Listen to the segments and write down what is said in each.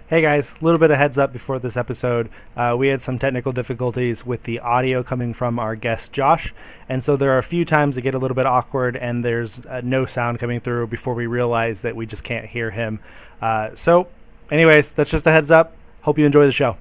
Hey guys, a little bit of heads up before this episode. We had some technical difficulties with the audio coming from our guest Josh, and so there are a few times that get a little bit awkward and there's no sound coming through before we realize that we just can't hear him. So anyways, that's just a heads up. Hope you enjoy the show.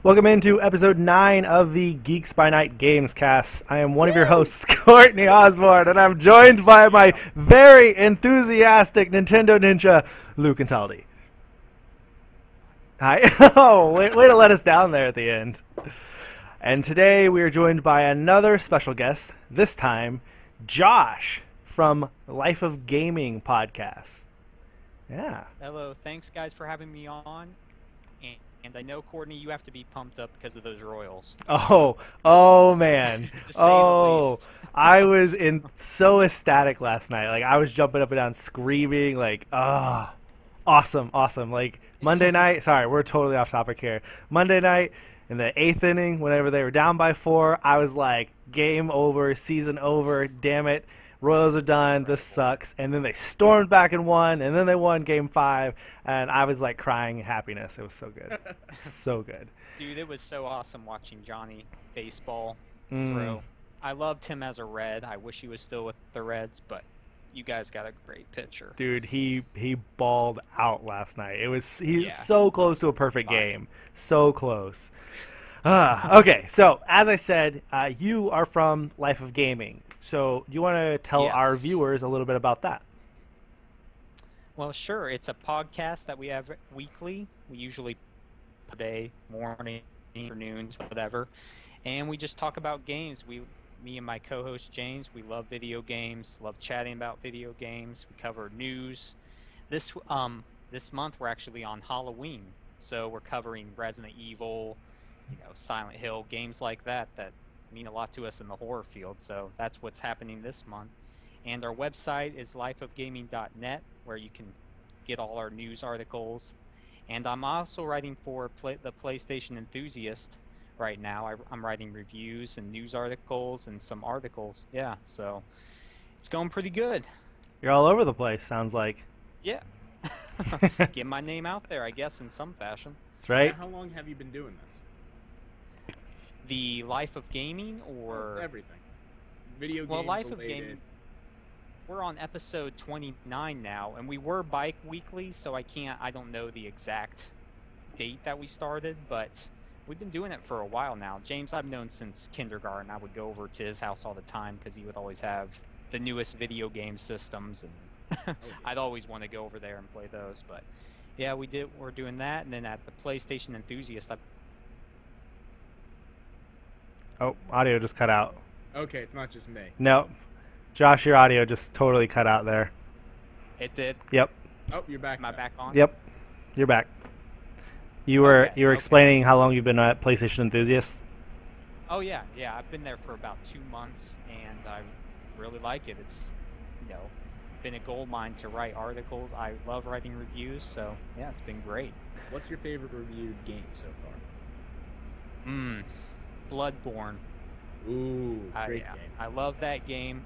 Welcome into episode 9 of the Geeks by Night Gamescast. I am one of your hosts, Courtney Osborne, and I'm joined by my very enthusiastic Nintendo ninja, Lou Cantaldi. Hi. Oh, way to let us down there at the end. And today we are joined by another special guest, this time Josh from Life of Gaming podcast. Yeah. Hello. Thanks, guys, for having me on. And I know, Courtney, you have to be pumped up because of those Royals. Oh man. To say the least. I was so ecstatic last night. Like, I was jumping up and down, screaming, like, awesome. Like, Monday night, sorry, we're totally off topic here. Monday night, in the 8th inning, whenever they were down by 4, I was like, game over, season over, damn it. Royals are done, this sucks. And then they stormed back and won, and then they won game 5, and I was like crying happiness. It was so good. So good. Dude, it was so awesome watching Johnny baseball throw. I loved him as a Red. I wish he was still with the Reds, but you guys got a great pitcher. Dude, he balled out last night. He's so close to a perfect game. So close. Okay, so as I said, you are from Life of Gaming. So do you want to tell our viewers a little bit about that? Well, sure. It's a podcast that we have weekly. We usually per day, morning, afternoons, whatever. And we just talk about games. Me and my co-host James, we love video games, love chatting about video games. We cover news. This month we're actually on Halloween. So we're covering Resident Evil, Silent Hill, games like that mean a lot to us in the horror field, so that's what's happening this month. And our website is lifeofgaming.net, where you can get all our news articles. And I'm also writing for the PlayStation Enthusiast right now. I'm writing reviews and news articles and some articles. Yeah, so it's going pretty good. You're all over the place, sounds like. Yeah. Get my name out there, I guess, in some fashion. That's right. How long have you been doing this? The Life of Gaming, or everything? Video games. Well, Life related. of Gaming. We're on episode 29 now, and we were bi-weekly, so I don't know the exact date that we started, but we've been doing it for a while now. James, I've known since kindergarten. I would go over to his house all the time because he would always have the newest video game systems, and I'd always want to go over there and play those. But yeah, we're doing that, and then at the PlayStation Enthusiast, Oh, audio just cut out. Okay, it's not just me. No. Josh, your audio just totally cut out there. It did? Yep. Oh, you're back. Am I back on? Yep. You're back. You were explaining how long you've been at PlayStation Enthusiast? Oh, yeah. Yeah, I've been there for about 2 months, and I really like it. It's, been a gold mine to write articles. I love writing reviews, so, yeah, it's been great. What's your favorite reviewed game so far? Bloodborne. Ooh, great game. I love that game.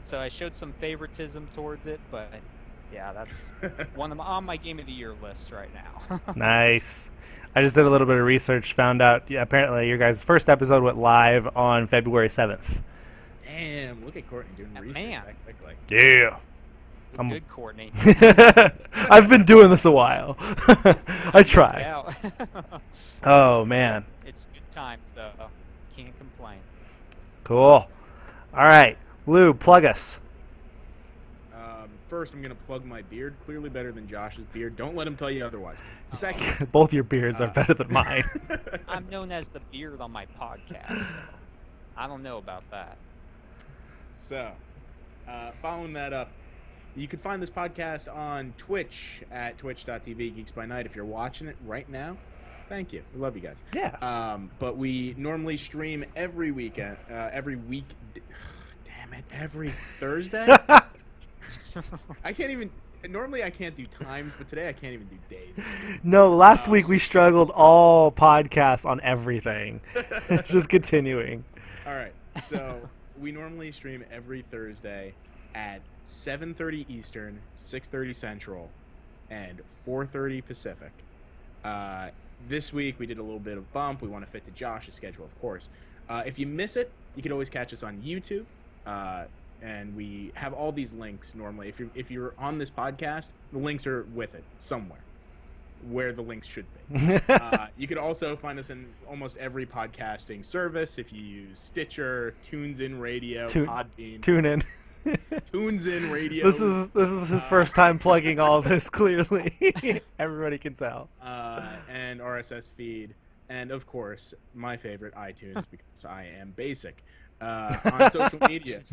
So I showed some favoritism towards it, but yeah, that's on my game of the year list right now. Nice. I just did a little bit of research, found out apparently your guys' first episode went live on February 7th. Damn, look at Courtney doing research that quickly. Yeah. I'm good, Courtney. I've been doing this a while. I try. Oh, man. It's good times, though. Can't complain. Cool. All right. Lou, plug us. First, I'm going to plug my beard. Clearly better than Josh's beard. Don't let him tell you otherwise. Second. Both your beards are better than mine. I'm known as the beard on my podcast, so I don't know about that. So, following that up, You can find this podcast on Twitch at twitch.tv Geeks by Night if you're watching it right now. Thank you. We love you guys. Yeah. But we normally stream every weekend, every week. Damn it, every Thursday. I can't even. Normally I can't do times, but today I can't even do days. No, last week we struggled all podcasts on everything. It's just continuing. All right. So we normally stream every Thursday at 7:30 Eastern, 6:30 Central, and 4:30 Pacific. This week we did a little bit of bump. We want to fit to Josh's schedule, of course. If you miss it, you can always catch us on YouTube. And we have all these links normally. If you're on this podcast, the links are with it somewhere where the links should be. You can also find us in almost every podcasting service. If you use Stitcher, TuneIn Radio, Podbean. Tune in. TuneIn Radio. This is his first time plugging all this, clearly. Everybody can tell. And RSS feed. And, of course, my favorite, iTunes, because I am basic. On social media.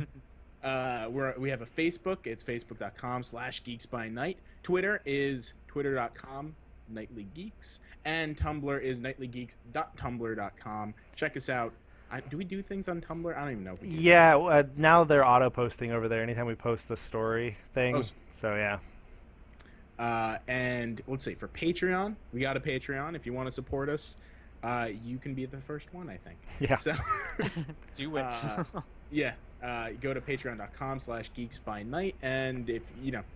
We have a Facebook. It's facebook.com/geeksbynight. Twitter is twitter.com/nightlygeeks. And Tumblr is nightlygeeks.tumblr.com. Check us out. Do we do things on Tumblr? I don't even know if we do. Yeah, now they're auto-posting over there anytime we post a story thing. So, yeah. And let's see. For Patreon, we got a Patreon. If you want to support us, you can be the first one, I think. Yeah. So, Do it. Yeah. Go to patreon.com/geeksbynight, and if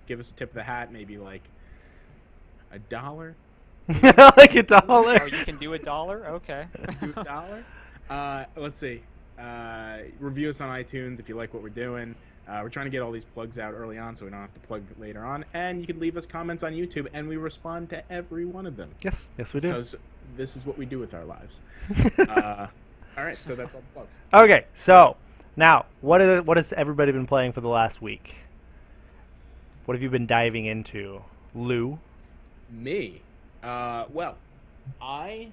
give us a tip of the hat, maybe like $1. Like $1. Oh, you can do $1? Okay. Do $1. Let's see. Review us on iTunes if you like what we're doing. We're trying to get all these plugs out early on so we don't have to plug later on. And you can leave us comments on YouTube, and we respond to every one of them. Yes, we do. Because this is what we do with our lives. All right, so that's all the plugs. Okay, so now what has everybody been playing for the last week? What have you been diving into, Lou? Me? Well, I,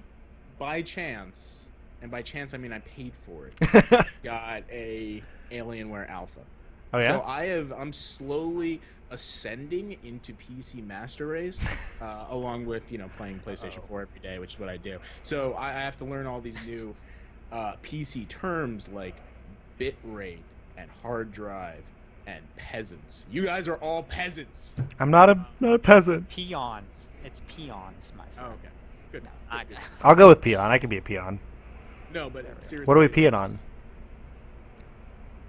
by chance, and by chance I mean I paid for it, got a Alienware Alpha. Oh yeah? So I'm slowly ascending into PC Master Race, along with playing PlayStation 4 every day, which is what I do. So I have to learn all these new PC terms like bitrate and hard drive and peasants. You guys are all peasants. I'm not a peasant. Peons. It's peons, my friend. Oh, okay. Good. No, Good. I'll go with peon. I can be a peon. No, but seriously. What are we peeing on?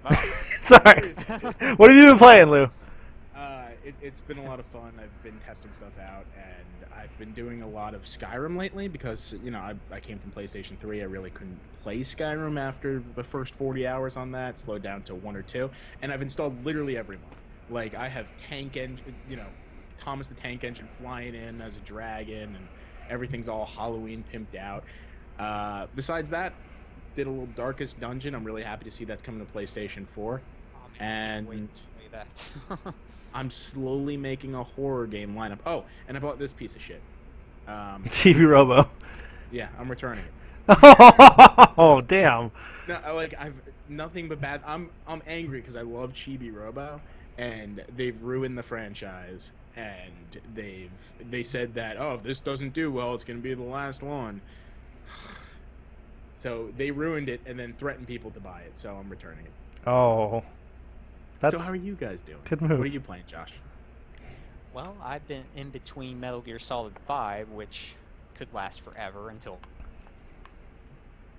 Oh. Sorry. What have you been playing, Lou? It's been a lot of fun. I've been testing stuff out, and I've been doing a lot of Skyrim lately because, I came from PlayStation 3. I really couldn't play Skyrim after the first 40 hours on that, slowed down to 1 or 2, and I've installed literally every mod. Like, I have Tank Engine, Thomas the Tank Engine flying in as a dragon, and everything's all Halloween pimped out. Besides that, did a little Darkest Dungeon. I'm really happy to see that's coming to PlayStation 4. Oh, man, I can't wait to play that. I'm slowly making a horror game lineup. Oh, and I bought this piece of shit. Chibi Robo. Yeah, I'm returning it. Oh, damn. No, I've nothing but bad. I'm angry because I love Chibi Robo, and they've ruined the franchise. And they said that, if this doesn't do well, it's gonna be the last one. So they ruined it and then threatened people to buy it. So I'm returning it. Oh. So how are you guys doing? Good move. What are you playing, Josh? Well, I've been in between Metal Gear Solid 5, which could last forever until...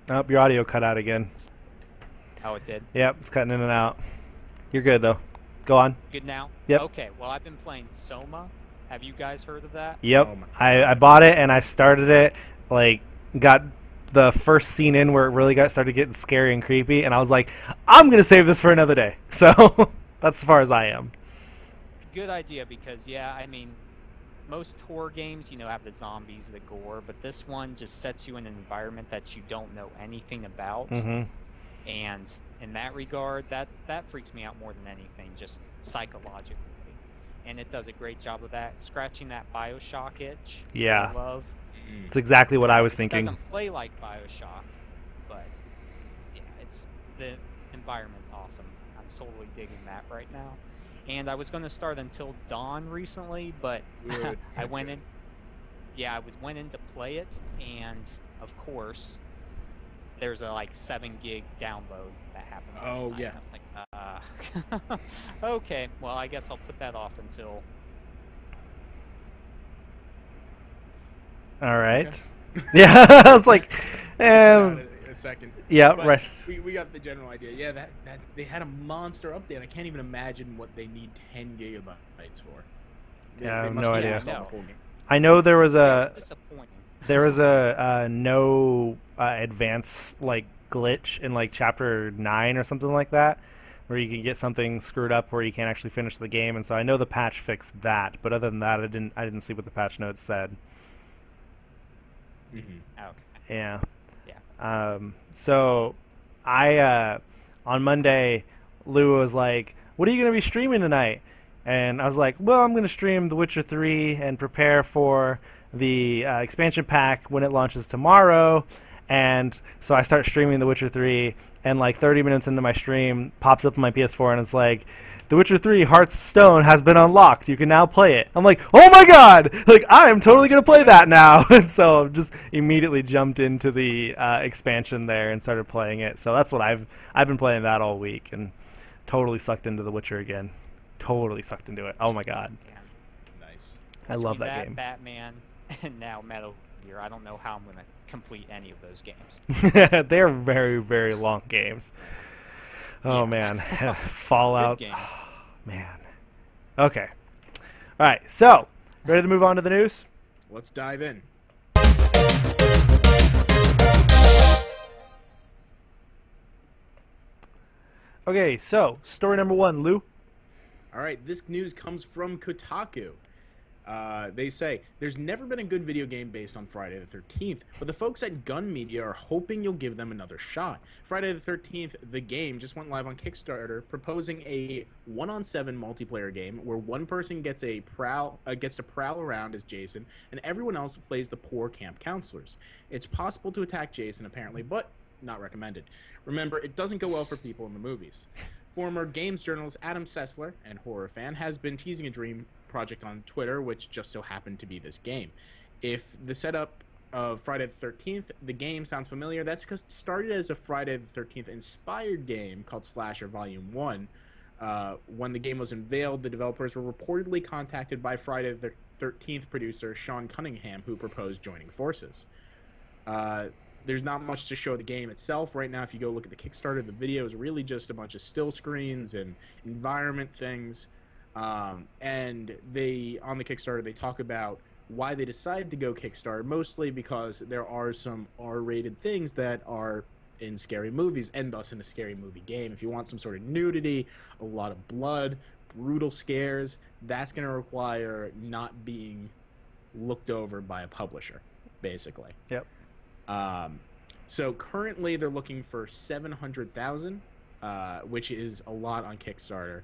Oh, your audio cut out again. Oh, it did? Yep, it's cutting in and out. You're good, though. Go on. Good now? Yep. Okay, well, I've been playing Soma. Have you guys heard of that? Yep. Oh I bought it, and I started it, got the first scene in where it really started getting scary and creepy, and I was like, I'm going to save this for another day. So that's as far as I am. Good idea, because, most horror games, have the zombies, the gore, but this one just sets you in an environment that you don't know anything about. Mm-hmm. And in that regard, that freaks me out more than anything, just psychologically. And it does a great job of that, scratching that BioShock itch. Yeah. I love. It's exactly what I was It thinking. doesn't play like BioShock, but yeah, the environment's awesome. I'm totally digging that right now. And I was going to start Until Dawn recently, but Good. I went in. yeah, I went in to play it, and of course, there's a like 7 gig download that happened last night. Yeah. And I was like, okay, well, I guess I'll put that off until. All right. Okay. Yeah, I was like, a second. Yeah, but right. We got the general idea. Yeah, that they had a monster update. I can't even imagine what they need 10 gigabytes for. Yeah, I have no idea. No. I know there was a disappointing. There was a no advance like glitch in like chapter 9 or something like that, where you can get something screwed up where you can't actually finish the game. And so I know the patch fixed that, but other than that, I didn't see what the patch notes said. Mm-hmm. Okay. Yeah. Yeah. So I on Monday, Lou was like, "What are you gonna be streaming tonight?" And I was like, "Well, I'm gonna stream The Witcher 3 and prepare for the expansion pack when it launches tomorrow." And so I start streaming The Witcher 3, and like 30 minutes into my stream, pops up on my PS4 and it's like, The Witcher 3 Hearts of Stone has been unlocked. You can now play it. I'm like, oh my god! Like, I am totally going to play that now. And so I've just immediately jumped into the expansion there and started playing it. So that's what I've been playing that all week and totally sucked into The Witcher again. Totally sucked into it. Oh my god. Yeah. Nice. I love that game. Batman and now Metal Gear. I don't know how I'm going to complete any of those games. They're very, very long games. Oh, man. Fallout. Good games. Oh, man. Okay. All right. So, ready to move on to the news? Let's dive in. Okay. So, story number 1, Lou. All right. This news comes from Kotaku. They say, there's never been a good video game based on Friday the 13th, but the folks at Gun Media are hoping you'll give them another shot. Friday the 13th, the game, just went live on Kickstarter, proposing a 1-on-7 multiplayer game where one person gets to prowl around as Jason, and everyone else plays the poor camp counselors. It's possible to attack Jason, apparently, but not recommended. Remember, it doesn't go well for people in the movies. Former games journalist Adam Sessler, and horror fan, has been teasing a dream project on Twitter, which just so happened to be this game. If the setup of Friday the 13th, the game sounds familiar, that's because it started as a Friday the 13th inspired game called Slasher Volume 1. When the game was unveiled, the developers were reportedly contacted by Friday the 13th producer Sean Cunningham, who proposed joining forces. There's not much to show the game itself. Right now, if you go look at the Kickstarter, the video is really just a bunch of still screens and environment things. And on the Kickstarter, they talk about why they decided to go Kickstarter, mostly because there are some R-rated things that are in scary movies, and thus in a scary movie game. If you want some sort of nudity, a lot of blood, brutal scares, that's going to require not being looked over by a publisher, basically. Yep. So currently they're looking for $700,000, which is a lot on Kickstarter.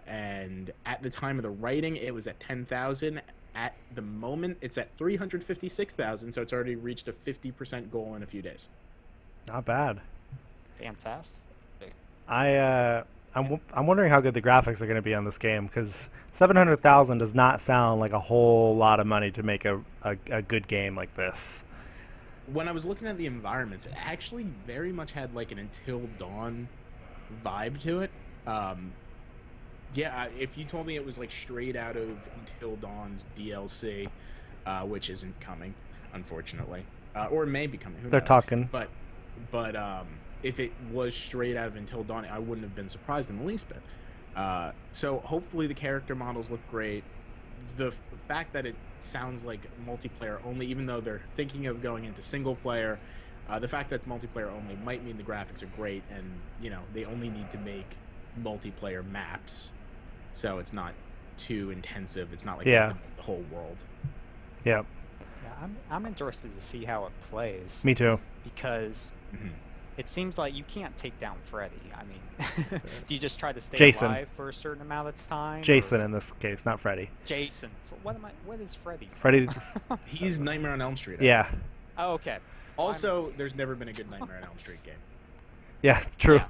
And at the time of the writing, it was at $10,000. At the moment, it's at $356,000, so it's already reached a 50% goal in a few days. Not bad. Fantastic. I'm wondering how good the graphics are going to be on this game, because $700,000 does not sound like a whole lot of money to make a good game like this. When I was looking at the environments, it actually very much had like an Until Dawn vibe to it. Yeah, if you told me it was like straight out of Until Dawn's DLC, which isn't coming, unfortunately, or it may be coming. Who They're knows? talking. But if it was straight out of Until Dawn, I wouldn't have been surprised in the least bit. So hopefully the character models look great. The fact that it sounds like multiplayer only, even though they're thinking of going into single player, the fact that it's multiplayer only might mean the graphics are great, and they only need to make multiplayer maps, so it's not too intensive. It's not like the whole world. Yep. Yeah, I'm interested to see how it plays. Me too. Because it seems like you can't take down Freddy. I mean, do you just try to stay Jason. alive for a certain amount of time? Jason in this case, not Freddy. Jason. What is Freddy? Freddy. He's Nightmare on Elm Street. Yeah. Oh, okay. Also, there's never been a good Nightmare on Elm Street game. Yeah, true. Yeah,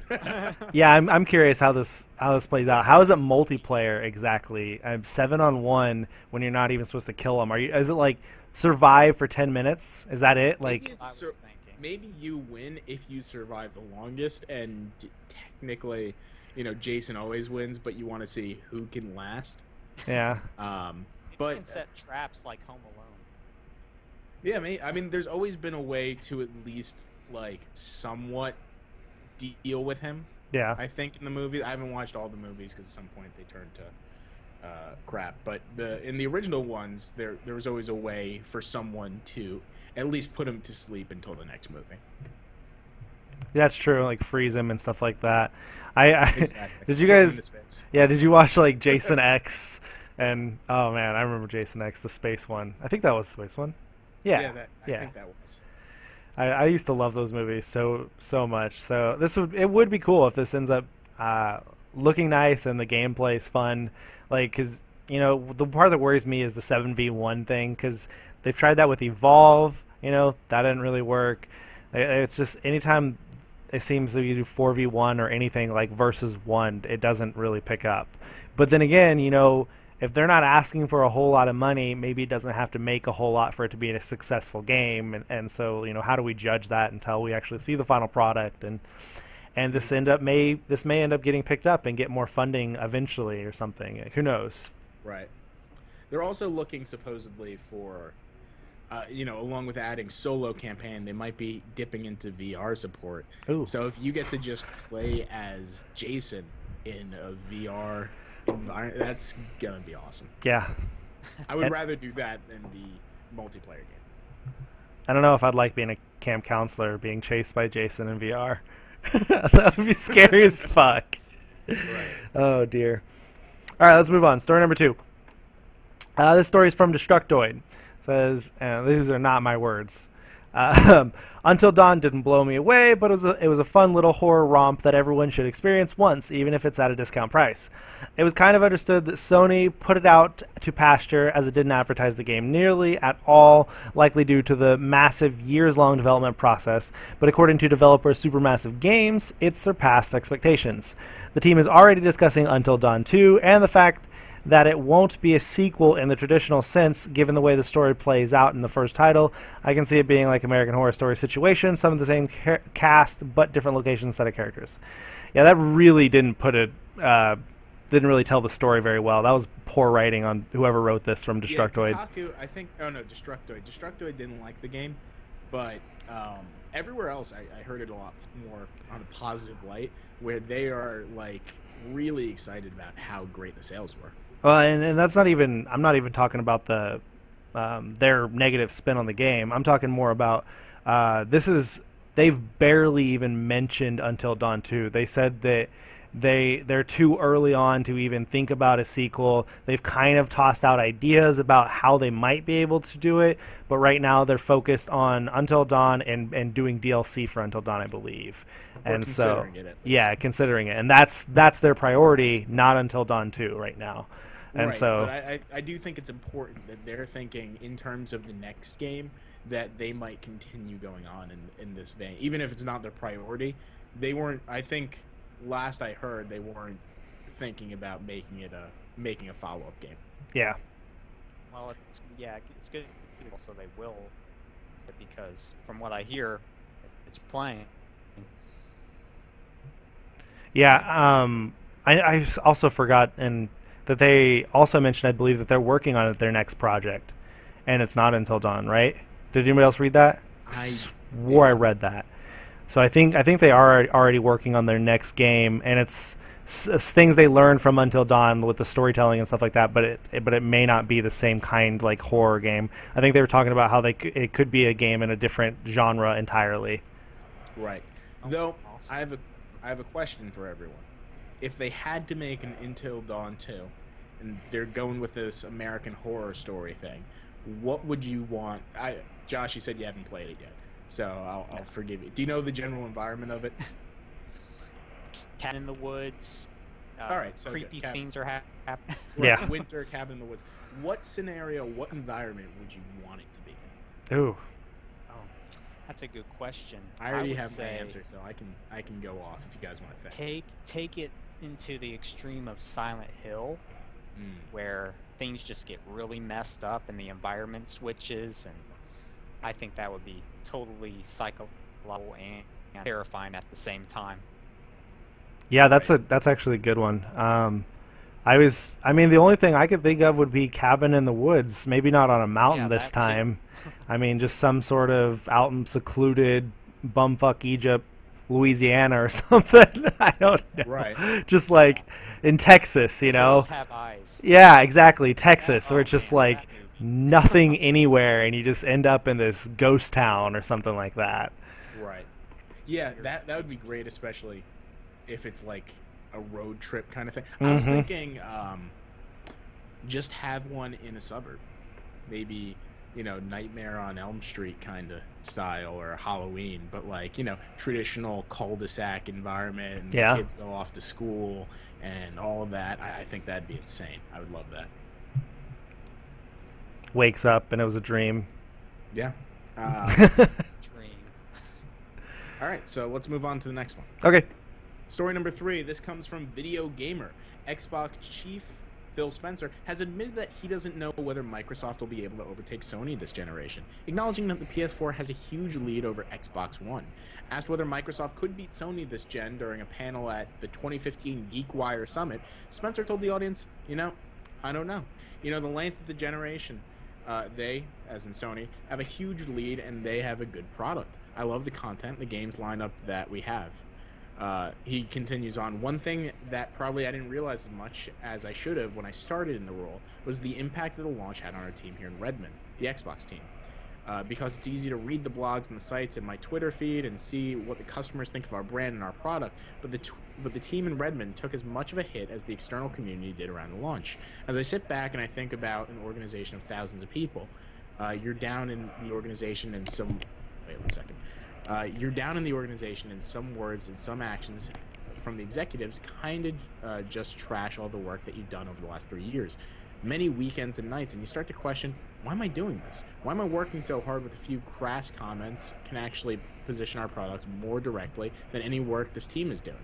that's true. Yeah, I'm curious how this plays out. How is it multiplayer exactly? 7-on-1 when you're not even supposed to kill them. Is it like survive for 10 minutes? Is that it? Maybe Like, it's I was thinking. maybe you win if you survive the longest, and technically, Jason always wins, but you want to see who can last. yeah. Maybe But you can set traps like Home Alone. yeah, I mean, there's always been a way to at least like somewhat deal with him. Yeah. I think in the movie, I haven't watched all the movies because at some point they turned to crap. But in the original ones, there was always a way for someone to at least put him to sleep until the next movie. That's true, like freeze him and stuff like that. Exactly. Did you Throw him guys into space. Yeah, did you watch like Jason X and oh man, I remember Jason X, the space one. I think that was the space one. Yeah. I think that was. I used to love those movies so much. So it would be cool if this ends up looking nice and the gameplay is fun. Like, cause the part that worries me is the 7v1 thing, cause they've tried that with Evolve. That didn't really work. It's just anytime it seems that you do 4v1 or anything like versus one, it doesn't really pick up. But then again, if they're not asking for a whole lot of money, maybe it doesn't have to make a whole lot for it to be a successful game. And so, how do we judge that until we actually see the final product? And this may end up getting picked up and get more funding eventually or something. Who knows? Right. They're also looking supposedly for, along with adding solo campaign, they might be dipping into VR support. Ooh. So if you get to just play as Jason in a VR environment, that's gonna be awesome. Yeah. I would rather do that than the multiplayer game. I don't know if I'd like being a camp counselor being chased by Jason in VR. That would be scary as fuck. Right. Oh dear. All right, let's move on. Story number 2. This story is from Destructoid. It says, these are not my words. Until Dawn didn't blow me away, but it was a fun little horror romp that everyone should experience once, even if it's at a discount price. It was kind of understood that Sony put it out to pasture as it didn't advertise the game nearly at all, likely due to the massive years-long development process, but according to developer Supermassive Games, it surpassed expectations. The team is already discussing Until Dawn 2 and the fact that it won't be a sequel in the traditional sense, given the way the story plays out in the first title. I can see it being like American Horror Story situation, some of the same cast, but different locations, set of characters. Yeah, that really didn't didn't really tell the story very well. That was poor writing on whoever wrote this from Destructoid. Yeah, Kotaku, I think. Oh no, Destructoid. Destructoid didn't like the game, but everywhere else, I heard it a lot more on a positive light, where they are like really excited about how great the sales were. Well, and that's not even. I'm not even talking about the their negative spin on the game. I'm talking more about they've barely even mentioned Until Dawn 2. They said that they're too early on to even think about a sequel. They've kind of tossed out ideas about how they might be able to do it, but right now they're focused on Until Dawn and doing DLC for Until Dawn, I believe. Or and so considering it, yeah, considering it, and that's their priority, not Until Dawn 2 right now. And right, so but I do think it's important that they're thinking in terms of the next game, that they might continue going on in this vein, even if it's not their priority. They weren't. I think last I heard, they weren't thinking about making a follow-up game. yeah. Well, it's good. Also, they will, because from what I hear, it's playing. Yeah, I also forgot that they also mentioned, I believe, that they're working on their next project, and it's not Until Dawn, right? Did anybody else read that? I swore I read that. So I think they are already working on their next game, and it's things they learned from Until Dawn with the storytelling and stuff like that. But it may not be the same kind, like horror game. I think they were talking about how it could be a game in a different genre entirely. Right. Oh, Though awesome. I have a question for everyone. If they had to make an Until Dawn 2, and they're going with this American Horror Story thing, what would you want? Josh, you said you haven't played it yet, so I'll forgive you. Do you know the general environment of it? Cat in the woods. All right, so creepy good. things are happening. Yeah. Winter, cabin in the woods. What scenario, what environment would you want it to be? Ooh. That's a good question. I already would have my say answer, so I can go off if you guys want to think. take it into the extreme of Silent Hill, where things just get really messed up and the environment switches, and I think that would be totally psychological and terrifying at the same time. Yeah, that's actually a good one. I mean, the only thing I could think of would be cabin in the woods. Maybe not on a mountain Yeah, this that too. time. I mean, just some sort of out in secluded bumfuck Egypt, Louisiana or something. I don't know. Right. Just like in Texas, you know. Hills have eyes. Yeah, exactly. Texas, where Oh, it's just man, like that movie. nothing anywhere, and you just end up in this ghost town or something like that. Right. Yeah, that would be great, especially if it's like a road trip kind of thing. I was thinking just have one in a suburb. Maybe, you know, Nightmare on Elm Street kind of style, or Halloween, but like, you know, traditional cul-de-sac environment, and Yeah. the kids go off to school and all of that. I think that'd be insane. I would love that. Wakes up and it was a dream. Yeah. Dream. All right, so let's move on to the next one. Okay. Story number 3. This comes from Video Gamer. Xbox chief Phil Spencer has admitted that he doesn't know whether Microsoft will be able to overtake Sony this generation, acknowledging that the PS4 has a huge lead over Xbox One. Asked whether Microsoft could beat Sony this gen during a panel at the 2015 GeekWire Summit, Spencer told the audience, "You know, I don't know. You know, the length of the generation, they, as in Sony, have a huge lead and they have a good product. I love the content, the games lineup that we have." He continues on, "One thing that probably I didn't realize as much as I should have when I started in the role was the impact that the launch had on our team here in Redmond, the Xbox team. Because it's easy to read the blogs and the sites and my Twitter feed and see what the customers think of our brand and our product, but the team in Redmond took as much of a hit as the external community did around the launch. As I sit back and I think about an organization of thousands of people, you're down in the organization in some... Wait 1 second. You're down in the organization in some words and some actions from the executives kind of just trash all the work that you've done over the last 3 years. Many weekends and nights, and you start to question, why am I doing this? Why am I working so hard with a few crass comments can actually position our product more directly than any work this team is doing?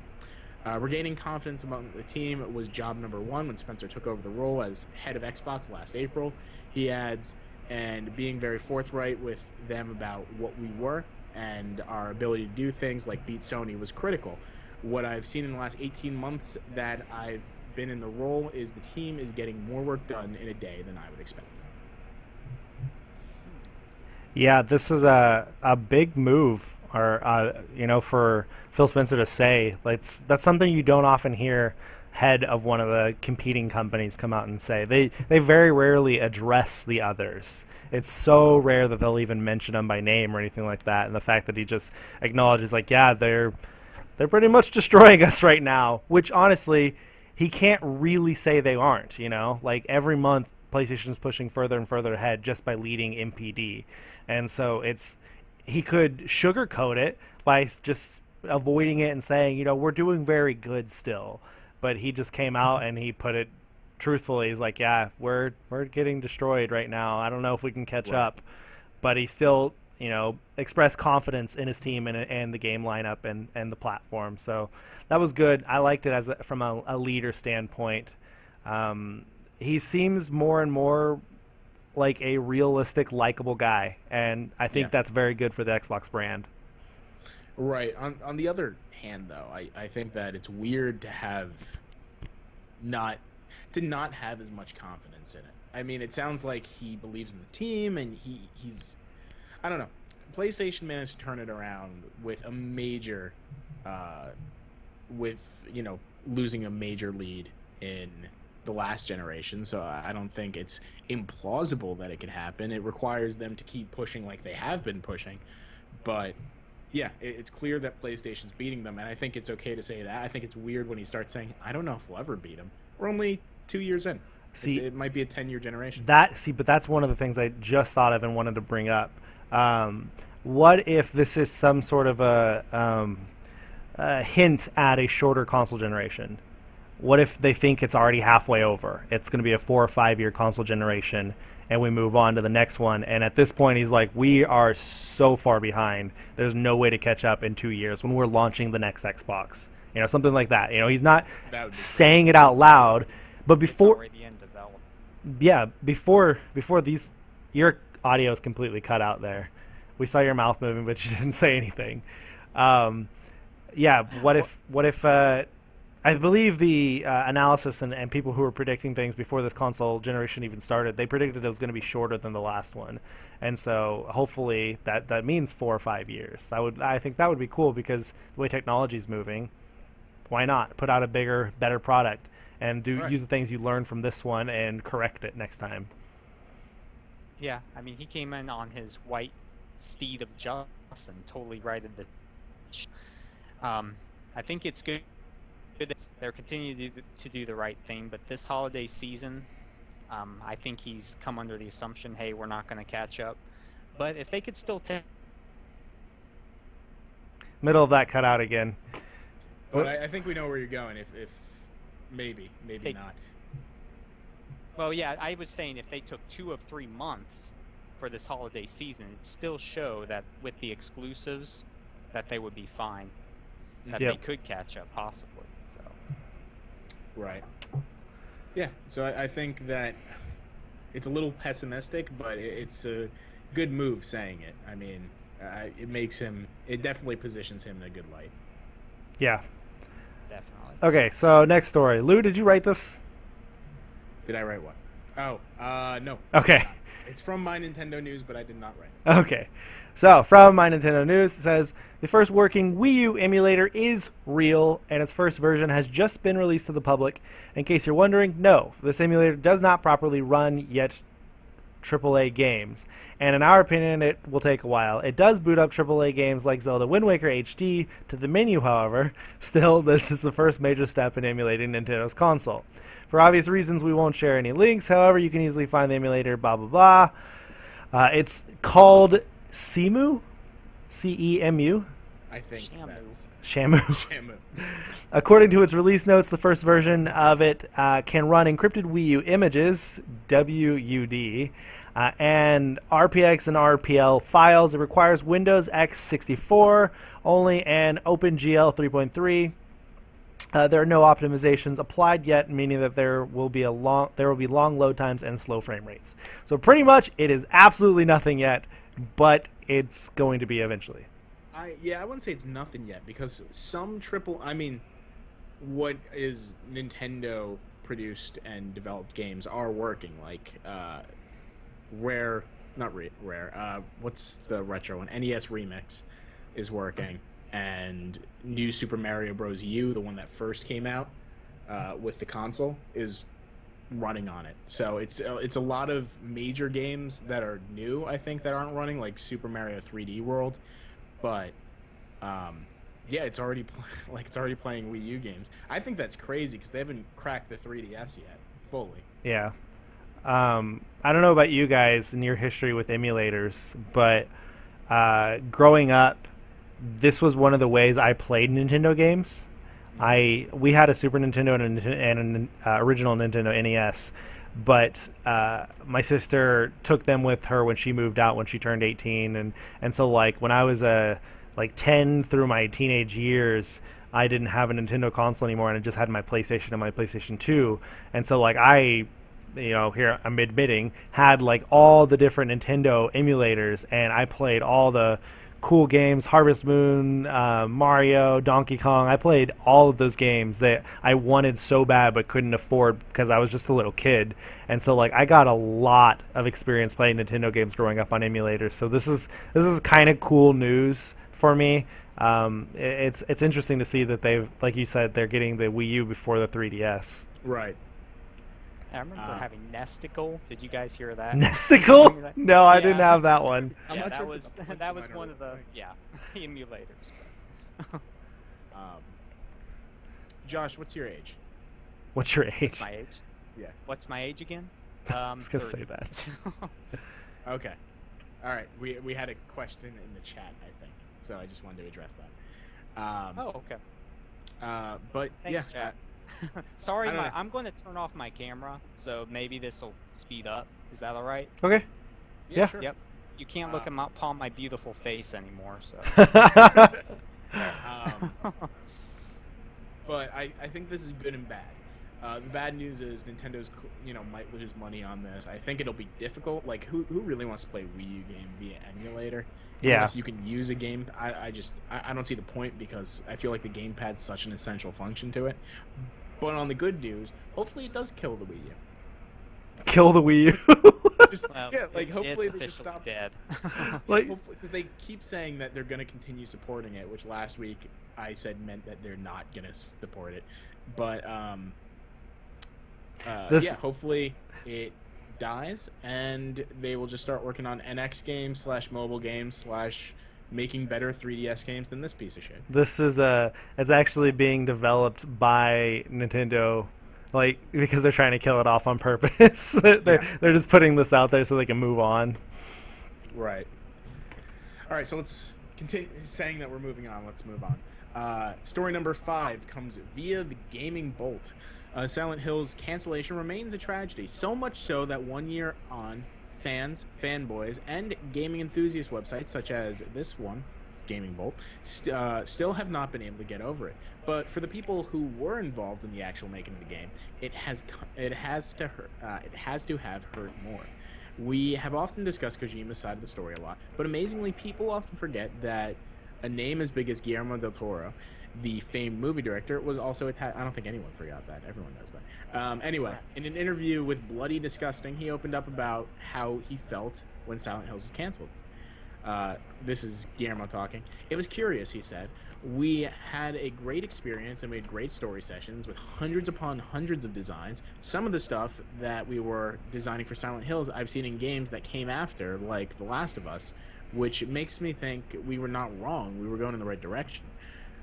Regaining confidence among the team was job number 1 when Spencer took over the role as head of Xbox last April. He adds, and being very forthright with them about what we were and our ability to do things like beat Sony was critical. What I've seen in the last 18 months that I've been in the role is the team is getting more work done in a day than I would expect." Yeah, this is a big move, or you know, for Phil Spencer to say. That's something you don't often hear head of one of the competing companies come out and say. They very rarely address the others. It's so rare that they'll even mention them by name or anything like that. And the fact that he just acknowledges, like, yeah, they're pretty much destroying us right now, which honestly he can't really say they aren't. You know, like every month PlayStation's pushing further and further ahead just by leading MPD. And so he could sugarcoat it by just avoiding it and saying, you know, we're doing very good still. But he just came out and he put it truthfully. He's like, yeah, we're getting destroyed right now. I don't know if we can catch up. But he still, you know, expressed confidence in his team and the game lineup and the platform. So that was good. I liked it from a leader standpoint. He seems more and more like a realistic, likable guy, and I think that's very good for the Xbox brand. Right. On the other hand, though, I think that it's weird to not have as much confidence in it. I mean, it sounds like he believes in the team, and he's I don't know. PlayStation managed to turn it around with a major, losing a major lead in the last generation, so I don't think it's implausible that it could happen. It requires them to keep pushing like they have been pushing, but yeah, it's clear that PlayStation's beating them, and I think it's okay to say that. I think it's weird when he starts saying, I don't know if we'll ever beat them. We're only 2 years in. See, it might be a 10-year generation. But that's one of the things I just thought of and wanted to bring up. What if this is some sort of a hint at a shorter console generation? What if they think it's already halfway over? It's going to be a 4 or 5 year console generation, and we move on to the next one. And at this point, he's like, we are so far behind. There's no way to catch up in 2 years when we're launching the next Xbox. You know, something like that. You know, he's not saying it out loud, but before, already in development. yeah, before these, your audio is completely cut out there. We saw your mouth moving, but you didn't say anything. Yeah, what if I believe the analysis and people who were predicting things before this console generation even started, they predicted it was going to be shorter than the last one. And so hopefully that means 4 or 5 years. I think that would be cool, because the way technology is moving, why not put out a bigger, better product and use the things you learned from this one and correct it next time. Yeah, I mean, he came in on his white steed of justice and totally righted the. I think it's good that they're continuing to do the right thing, but this holiday season, I think he's come under the assumption, hey, we're not going to catch up. But if they could still take. Middle of that cut out again. But I think we know where you're going. If maybe not. Well, yeah, I was saying if they took 2 of 3 months for this holiday season, it'd still show that with the exclusives, that they would be fine. That they could catch up, possibly. So. Right. Yeah. So I think that it's a little pessimistic, but it's a good move saying it. I mean, it definitely positions him in a good light. Yeah. Definitely. Okay, so next story. Lou, did you write this? Did I write what? Oh, no. Okay. It's from My Nintendo News, but I did not write it. Okay. So, from My Nintendo News, it says, the first working Wii U emulator is real, and its first version has just been released to the public. In case you're wondering, no, this emulator does not properly run yet AAA games. And in our opinion, it will take a while. It does boot up AAA games like Zelda Wind Waker HD to the menu, however. Still, this is the first major step in emulating Nintendo's console. For obvious reasons, we won't share any links. However, you can easily find the emulator, blah, blah, blah. It's called Cemu? C-E-M-U? I think that's... Shamu. Shamu. According to its release notes, the first version of it can run encrypted Wii U images, WUD, and RPX and RPL files. It requires Windows x64 only and OpenGL 3.3. There are no optimizations applied yet, meaning that there will be long load times and slow frame rates. So pretty much, it is absolutely nothing yet, but it's going to be eventually. I wouldn't say it's nothing yet, because some what is Nintendo produced and developed games are working, like what's the retro one? NES Remix is working, and New Super Mario Bros. U, the one that first came out with the console, is running on it. So it's a lot of major games that are new, I think, that aren't running, like Super Mario 3D World, but yeah, it's already playing Wii U games. I think that's crazy, because they haven't cracked the 3DS yet fully. Yeah. I don't know about you guys and your history with emulators, but growing up, this was one of the ways I played Nintendo games. We had a Super Nintendo and an original Nintendo NES, but my sister took them with her when she moved out when she turned 18, and so like when I was 10 through my teenage years, I didn't have a Nintendo console anymore, and I just had my PlayStation and my PlayStation 2, and so like here I'm admitting, had like all the different Nintendo emulators, and I played all the cool games, Harvest Moon, Mario, Donkey Kong. I played all of those games that I wanted so bad but couldn't afford because I was just a little kid. And so like I got a lot of experience playing Nintendo games growing up on emulators. So this is kind of cool news for me. It's interesting to see that they've, like you said, they're getting the Wii U before the 3DS. Right. I remember having Nesticle. Did you guys hear that? Nesticle? No, I didn't have that one. Yeah, that was one of the emulators. Josh, what's your age? What's your age? My age? Yeah. What's my age again? I was gonna say that. Okay. All right. We had a question in the chat, I think, so I just wanted to address that. Oh, okay. But Thanks, yeah, chat. Sorry, I don't know. I'm going to turn off my camera, so maybe this will speed up. Is that all right? Okay. Yeah. Sure. Yep. You can't look upon my beautiful face anymore, so. But I think this is good and bad. The bad news is Nintendo's might lose money on this. I think it'll be difficult. Like who really wants to play a Wii U game via emulator? Yeah. Unless you can use a game. I don't see the point because I feel like the gamepad's such an essential function to it. But on the good news, hopefully it does kill the Wii U. Kill the Wii U. Just, Well, yeah, like hopefully it's they just officially stop. dead. Like, Because they keep saying that they're going to continue supporting it, which last week I said meant that they're not going to support it. But yeah, hopefully it dies and they will just start working on NX games / mobile games / making better 3DS games than this piece of shit. this is it's actually being developed by Nintendo, like because they're trying to kill it off on purpose. They're just putting this out there so they can move on. Right. All right, so let's continue saying that we're moving on. Let's move on. Story number 5 comes via the Gaming Bolt. Silent Hill's cancellation remains a tragedy, so much so that 1 year on, fans, fanboys, and gaming enthusiast websites such as this one, Gaming Bolt, still have not been able to get over it. But for the people who were involved in the actual making of the game, it has to have hurt more. We have often discussed Kojima's side of the story a lot, but amazingly, people often forget that a name as big as Guillermo del Toro, the famed movie director, was also attached. I don't think anyone forgot that. Everyone knows that. Anyway, in an interview with Bloody Disgusting, he opened up about how he felt when Silent Hills was canceled. This is Guillermo talking. It was curious, he said. We had a great experience and we had great story sessions with hundreds upon hundreds of designs. Some of the stuff that we were designing for Silent Hills I've seen in games that came after, like The Last of Us, which makes me think we were not wrong. We were going in the right direction.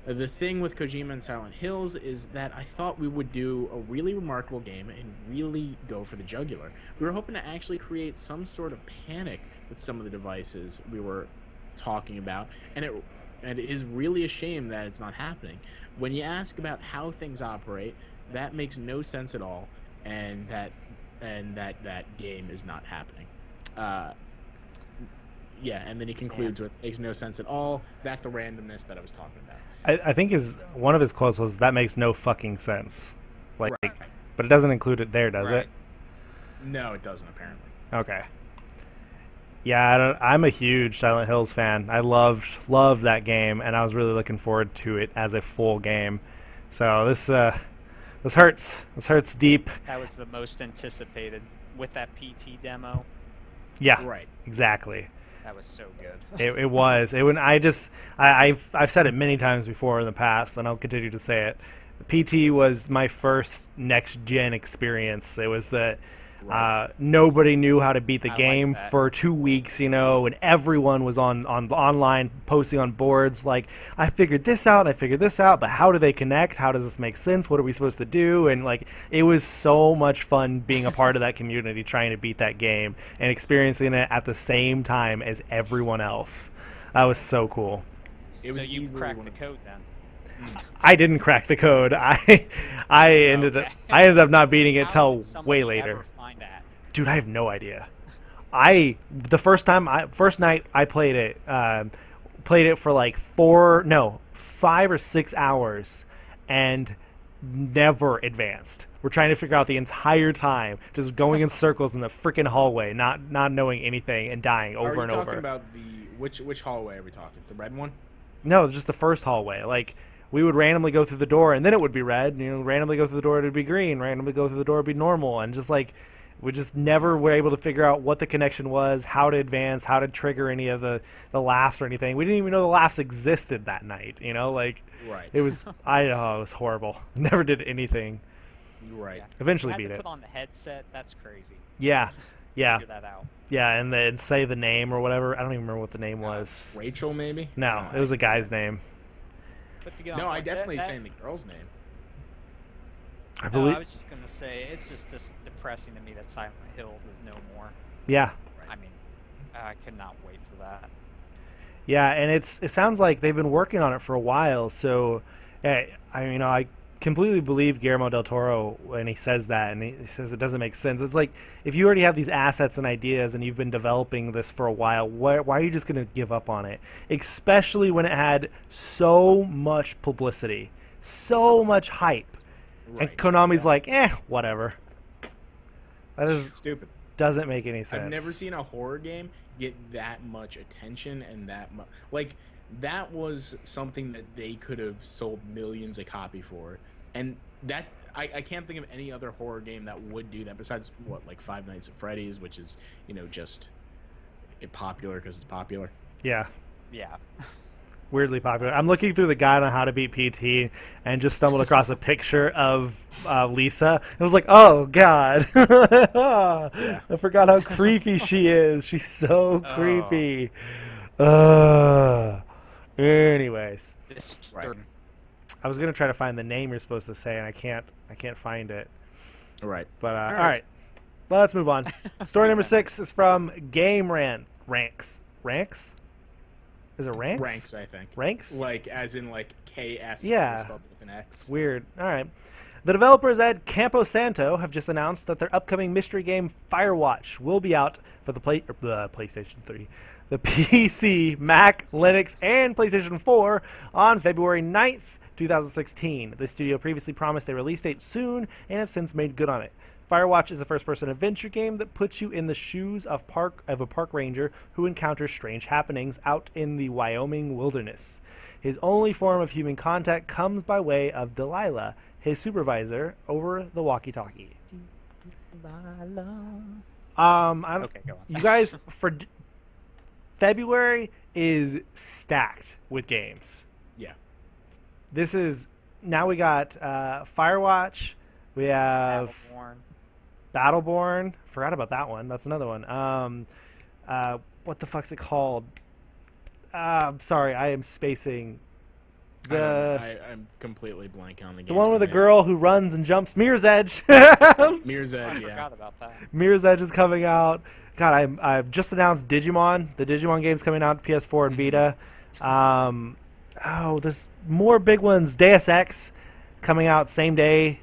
The thing with Kojima and Silent Hills is that I thought we would do a really remarkable game and really go for the jugular. We were hoping to actually create some sort of panic with some of the devices we were talking about, and it is really a shame that it's not happening. When you ask about how things operate, that makes no sense at all, and that game is not happening. Yeah, and then he concludes with, makes no sense at all. That's the randomness that I was talking about. I think one of his quotes was, "That makes no fucking sense." Like, Right. but it doesn't include it there, does Right. it? No, it doesn't, apparently. Okay. Yeah, I'm a huge Silent Hills fan. I loved that game, and I was really looking forward to it as a full game. So this hurts. This hurts deep. That was the most anticipated with that PT demo. Yeah, Right. exactly. That was so good. It was. I've said it many times before in the past, and I'll continue to say it. PT was my first next gen experience. It was that nobody knew how to beat the game for 2 weeks, and everyone was on online posting on boards like, I figured this out, but how do they connect? How does this make sense? What are we supposed to do? And like, it was so much fun being a part of that community, trying to beat that game and experiencing it at the same time as everyone else. That was so cool. So you cracked the code then? I didn't crack the code. I ended up not beating it till way later. Ever find that? Dude, I have no idea. The first night I played it for like 5 or 6 hours, and never advanced. We're trying to figure out the entire time, just going in circles in the freaking hallway, not knowing anything and dying over and over. Are you talking about which hallway are we talking? The red one? No, just the first hallway. Like, we would randomly go through the door, and then it would be red. Randomly go through the door, it would be green. Randomly go through the door, it would be normal. And just like, we just never were able to figure out what the connection was, how to advance, how to trigger any of the laughs or anything. We didn't even know the laughs existed that night. Like, right. It was it was horrible. Never did anything. Right. Yeah. Eventually you had beat to it. Put on the headset. That's crazy. Yeah. Figure that out. Yeah, and then say the name or whatever. I don't even remember what the name was. Rachel, maybe? No, it was a guy's name. No, I definitely saying the girl's name. I believe. I was just gonna say it's just depressing to me that Silent Hills is no more. Yeah. I mean, I could not wait for that. Yeah, and it sounds like they've been working on it for a while. So, I completely believe Guillermo del Toro when he says that, and he says it doesn't make sense. It's like, if you already have these assets and ideas and you've been developing this for a while, why are you just going to give up on it? Especially when it had so much publicity, so much hype. Right. And Konami's like, whatever. That is stupid. Doesn't make any sense. I've never seen a horror game get that much attention and that much. Like, that was something that they could have sold millions a copy for. And that, I can't think of any other horror game that would do that besides, what, like Five Nights at Freddy's, which is, you know, just popular because it's popular. Yeah. Yeah. Weirdly popular. I'm looking through the guide on how to beat PT and just stumbled across a picture of Lisa. It was like, oh, God. I forgot how creepy she is. She's so creepy. Anyways. Right. I was going to try to find the name you're supposed to say, and I can't find it. Right. But, all right. Let's move on. Story number 6 is from Game Ranks. Ranks? Is it Ranks? Ranks, I think. Ranks? Like, as in, like, KS. Yeah. Spelled with an X. Weird. All right. The developers at Campo Santo have just announced that their upcoming mystery game Firewatch will be out for the PlayStation 3, the PC, Mac, Linux, and PlayStation 4 on February 9th, 2016. The studio previously promised a release date soon and have since made good on it. Firewatch is a first-person adventure game that puts you in the shoes of a park ranger who encounters strange happenings out in the Wyoming wilderness. His only form of human contact comes by way of Delilah, his supervisor, over the walkie-talkie. Okay, go on. You guys, for February is stacked with games. Yeah. This is, now we got Firewatch, we have Battleborn. Forgot about that one. That's another one. What the fuck's it called? I'm sorry, I am spacing. I'm completely blank on the game. The one with the girl who runs and jumps. Mirror's Edge. Mirror's Edge, I yeah. forgot about that. Mirror's Edge is coming out. God, I've just announced Digimon. The Digimon game's coming out PS4 and Vita. There's more big ones. Deus Ex coming out same day.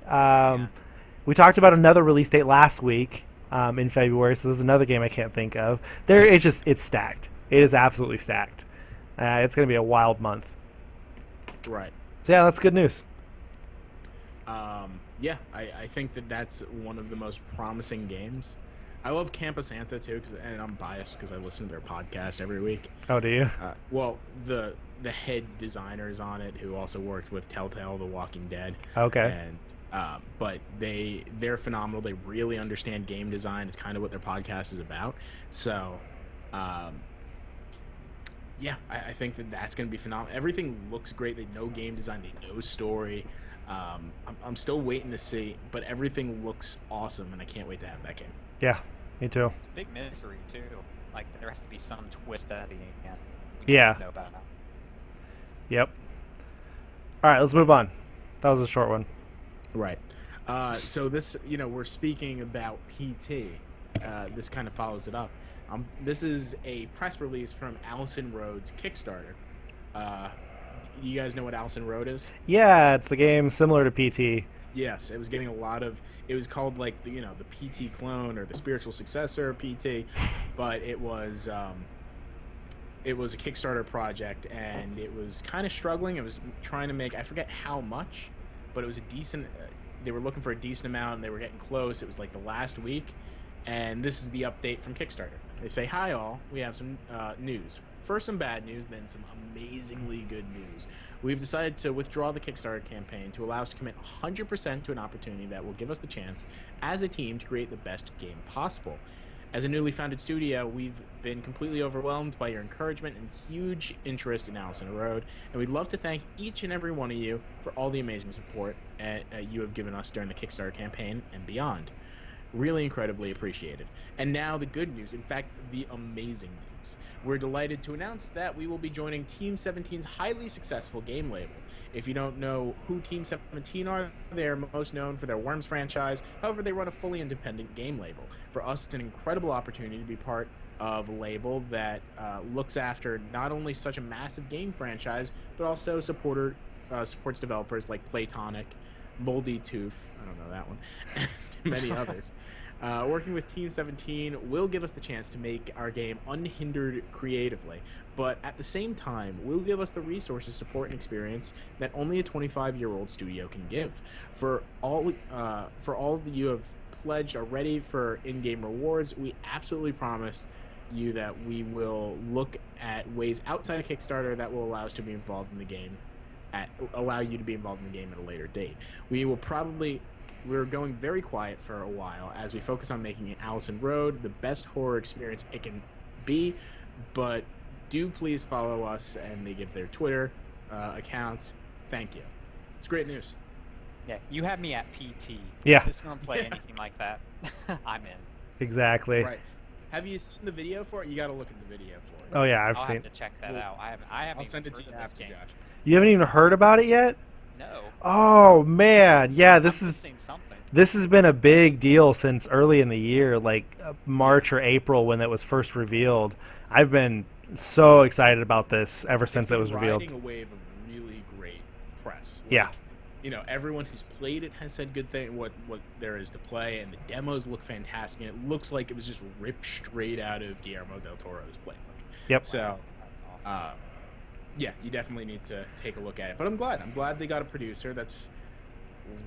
We talked about another release date last week in February, so there's another game I can't think of. It's stacked. It is absolutely stacked. It's going to be a wild month. Right. So yeah, that's good news. Yeah, I think that's one of the most promising games. I love Campo Santo too, and I'm biased because I listen to their podcast every week. Oh, do you? Well, the head designers on it, who also worked with Telltale, The Walking Dead. Okay. And but they're phenomenal. They really understand game design. It's kind of what their podcast is about. So, yeah, I think that's going to be phenomenal. Everything looks great. They know game design. They know story. I'm still waiting to see, but everything looks awesome, and I can't wait to have that game. Yeah, me too. It's a big mystery too. Like there has to be some twist at the end. Yeah. Know about it. Yep. All right, let's move on. That was a short one. Right. So this, we're speaking about PT. This kind of follows it up. This is a press release from Allison Road's Kickstarter. You guys know what Allison Road is? Yeah, it's the game similar to PT. Yes, it was getting a lot of. It was called like the PT clone or the spiritual successor of PT, but it was a Kickstarter project and it was kind of struggling. It was trying to make, I forget how much, but it was a decent. They were looking for a decent amount and they were getting close. It was like the last week, and this is the update from Kickstarter. They say, "Hi all, we have some news. First some bad news, then some amazingly good news. We've decided to withdraw the Kickstarter campaign to allow us to commit 100% to an opportunity that will give us the chance, as a team, to create the best game possible. As a newly founded studio, we've been completely overwhelmed by your encouragement and huge interest in Allison Road, and we'd love to thank each and every one of you for all the amazing support you have given us during the Kickstarter campaign and beyond. Really incredibly appreciated." And now the good news, in fact, the amazing news. We're delighted to announce that we will be joining Team 17's highly successful game label. If you don't know who Team 17 are, they are most known for their Worms franchise. However, they run a fully independent game label. For us, it's an incredible opportunity to be part of a label that looks after not only such a massive game franchise, but also supports developers like Playtonic, Moldy Tooth, I don't know that one, and many others. Working with Team 17 will give us the chance to make our game unhindered creatively, but at the same time will give us the resources, support, and experience that only a 25-year-old studio can give. For all of you have pledged already for in-game rewards, we absolutely promise you that we will look at ways outside of Kickstarter that will allow us to be involved in the game, allow you to be involved in the game at a later date. We're going very quiet for a while as we focus on making Allison Road the best horror experience it can be, but do please follow us, and they give their Twitter accounts. Thank you. It's great news. Yeah, you have me at PT. Yeah. If this is going to play anything like that, I'm in. Exactly. Right. Have you seen the video for it? You got to look at the video for it. Oh yeah, I'll I've seen. have to check that out. I haven't I'll send it to even you heard of this after, game. Josh. You haven't even heard about it yet? No. Oh man, yeah. I've just seen something. This has been a big deal since early in the year, like March or April when it was first revealed. I've been so excited about this ever since it was revealed. Riding a wave of really great press. Yeah. You know, everyone who's played it has said good thing. What there is to play, and the demos look fantastic. And it looks like it was just ripped straight out of Guillermo del Toro's playbook. Yep. So, That's awesome. yeah, you definitely need to take a look at it. But I'm glad they got a producer. That's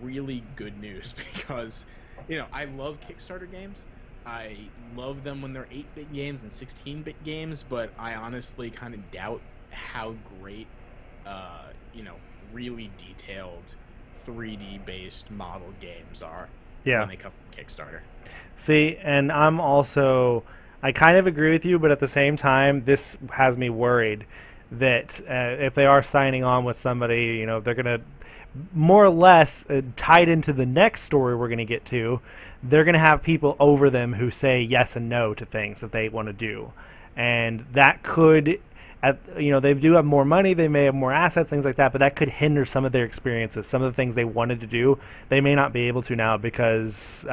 really good news because, you know, I love Kickstarter games. I love them when they're 8-bit games and 16-bit games, but I honestly kind of doubt how great, you know, really detailed 3D-based model games are when they come from Kickstarter. See, and I kind of agree with you, but at the same time, this has me worried that if they are signing on with somebody, you know, they're going to more or less tied into the next story we're going to get to, they're going to have people over them who say yes and no to things that they want to do. And that could, you know, they do have more money, they may have more assets, things like that, but that could hinder some of their experiences. Some of the things they wanted to do, they may not be able to now because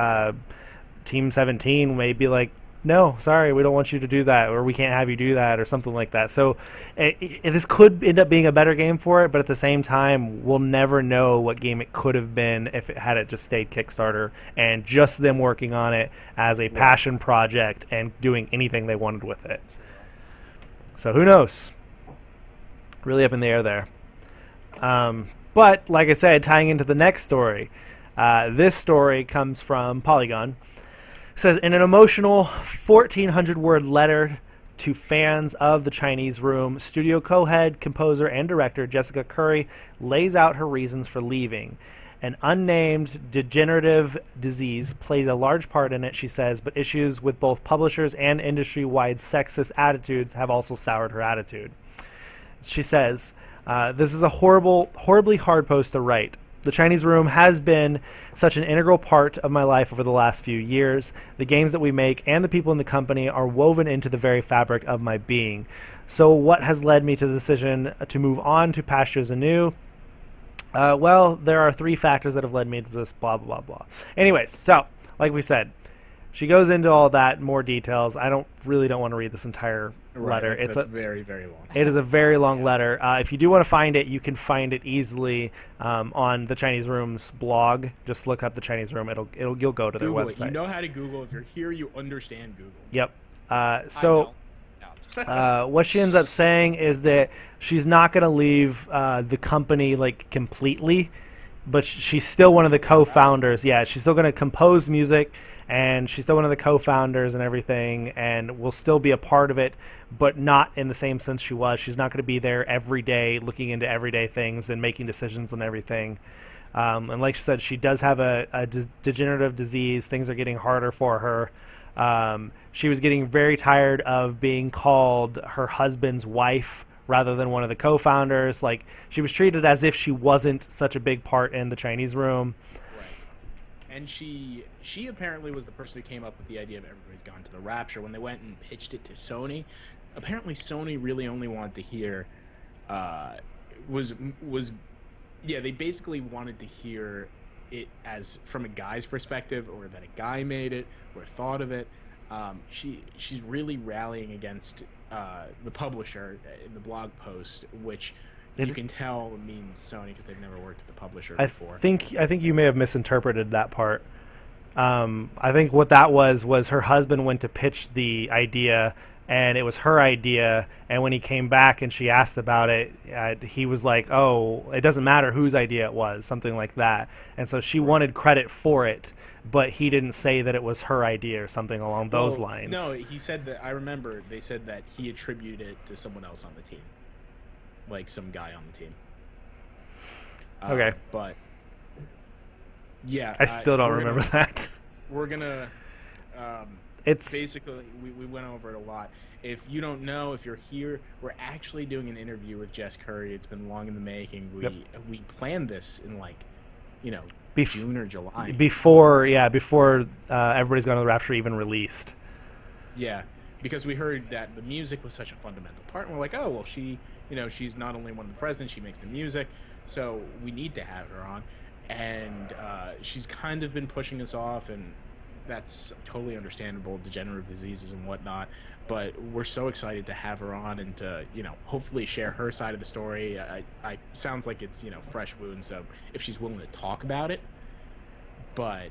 Team 17 may be like, no, sorry, we don't want you to do that, or we can't have you do that, or something like that. So this could end up being a better game for it, but at the same time, we'll never know what game it could have been if it had it just stayed Kickstarter and just them working on it as a passion project and doing anything they wanted with it. So who knows? Really up in the air there. But like I said, tying into the next story, this story comes from Polygon. It says, in an emotional 1,400-word letter to fans of The Chinese Room, studio co-head, composer, and director Jessica Curry lays out her reasons for leaving. An unnamed degenerative disease plays a large part in it, she says, but issues with both publishers and industry-wide sexist attitudes have also soured her attitude. She says, this is a horribly hard post to write. The Chinese Room has been such an integral part of my life over the last few years. The games that we make and the people in the company are woven into the very fabric of my being. So what has led me to the decision to move on to pastures anew? Well, there are 3 factors that have led me to this, blah, blah, blah. Anyways, so, like we said, she goes into all that, more details. I don't want to read this entire letter. It's very, very long. It is a very long letter. If you do want to find it, you can find it easily on the Chinese Room's blog. Just look up the Chinese Room. You'll go to their Google website. It. You know how to Google. If you're here, you understand Google. Yep. So what she ends up saying is that she's not going to leave the company like completely, but she's still one of the co-founders. Yeah, she's still going to compose music, and she's still one of the co-founders and everything, and will still be a part of it, but not in the same sense she was. She's not going to be there every day looking into everyday things and making decisions on everything. And like she said, she does have a degenerative disease. Things are getting harder for her. She was getting very tired of being called her husband's wife rather than one of the co-founders. Like, she was treated as if she wasn't such a big part in the Chinese Room. Right. And she apparently was the person who came up with the idea of Everybody's Gone to the Rapture when they went and pitched it to Sony. Apparently Sony really only wanted to hear they basically wanted to hear it as from a guy's perspective, or that a guy made it or thought of it. She's really rallying against the publisher in the blog post, which you can tell it means Sony because they've never worked with the publisher I before. think you may have misinterpreted that part. I think what that was her husband went to pitch the idea, and it was her idea. And when he came back and she asked about it, he was like, "Oh, it doesn't matter whose idea it was," something like that. And so she wanted credit for it, but he didn't say that it was her idea or something along those lines. No, he said that. I remember they said that he attributed it to someone else on the team, like some guy on the team. Okay, but yeah, I still don't remember that. We're gonna. It's basically we went over it a lot. If you don't know, if you're here, we're actually doing an interview with Jess Curry. It's been long in the making. We planned this in like, June or July. Before Everybody's Gone to the Rapture even released. Yeah, because we heard that the music was such a fundamental part, and we're like, oh well, she's not only one of the presidents, she makes the music, so we need to have her on. And she's kind of been pushing us off, and that's totally understandable, degenerative diseases and whatnot, but we're so excited to have her on and to hopefully share her side of the story. I sounds like it's fresh wound, so if she's willing to talk about it, but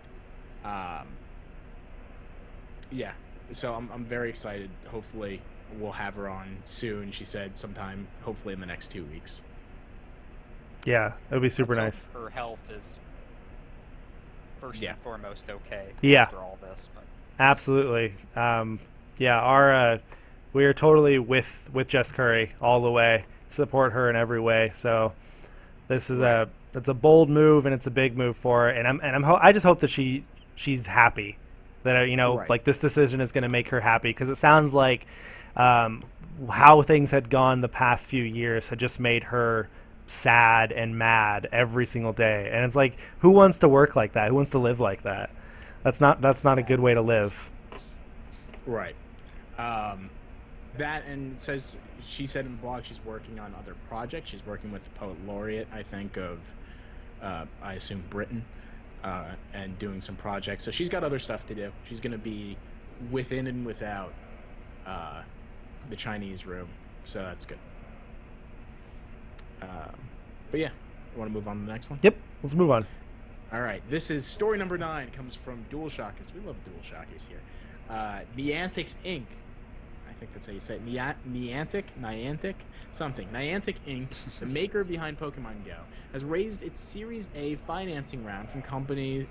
yeah, so I'm very excited. Hopefully we'll have her on soon. She said sometime hopefully in the next 2 weeks. Yeah, it would be super Let's nice. hope her health is first and foremost okay after all this. But. Absolutely. We are totally with Jess Curry all the way. Support her in every way. So this is it's a bold move, and it's a big move for her. And I just hope that she's happy, that like this decision is going to make her happy, because it sounds like how things had gone the past few years had just made her sad and mad every single day. And it's like, who wants to work like that? Who wants to live like that? That's not a good way to live. Right. That, and she said in the blog she's working on other projects. She's working with the poet laureate, I think, of I assume Britain, and doing some projects. So she's got other stuff to do. She's going to be within and without the Chinese room, so that's good. But yeah, you want to move on to the next one? Yep, let's move on. All right, this is story number 9. Comes from DualShockers. We love DualShockers here. Niantic Inc. I think that's how you say it. Niantic something. Niantic Inc., the maker behind Pokemon Go, has raised its Series A financing round from the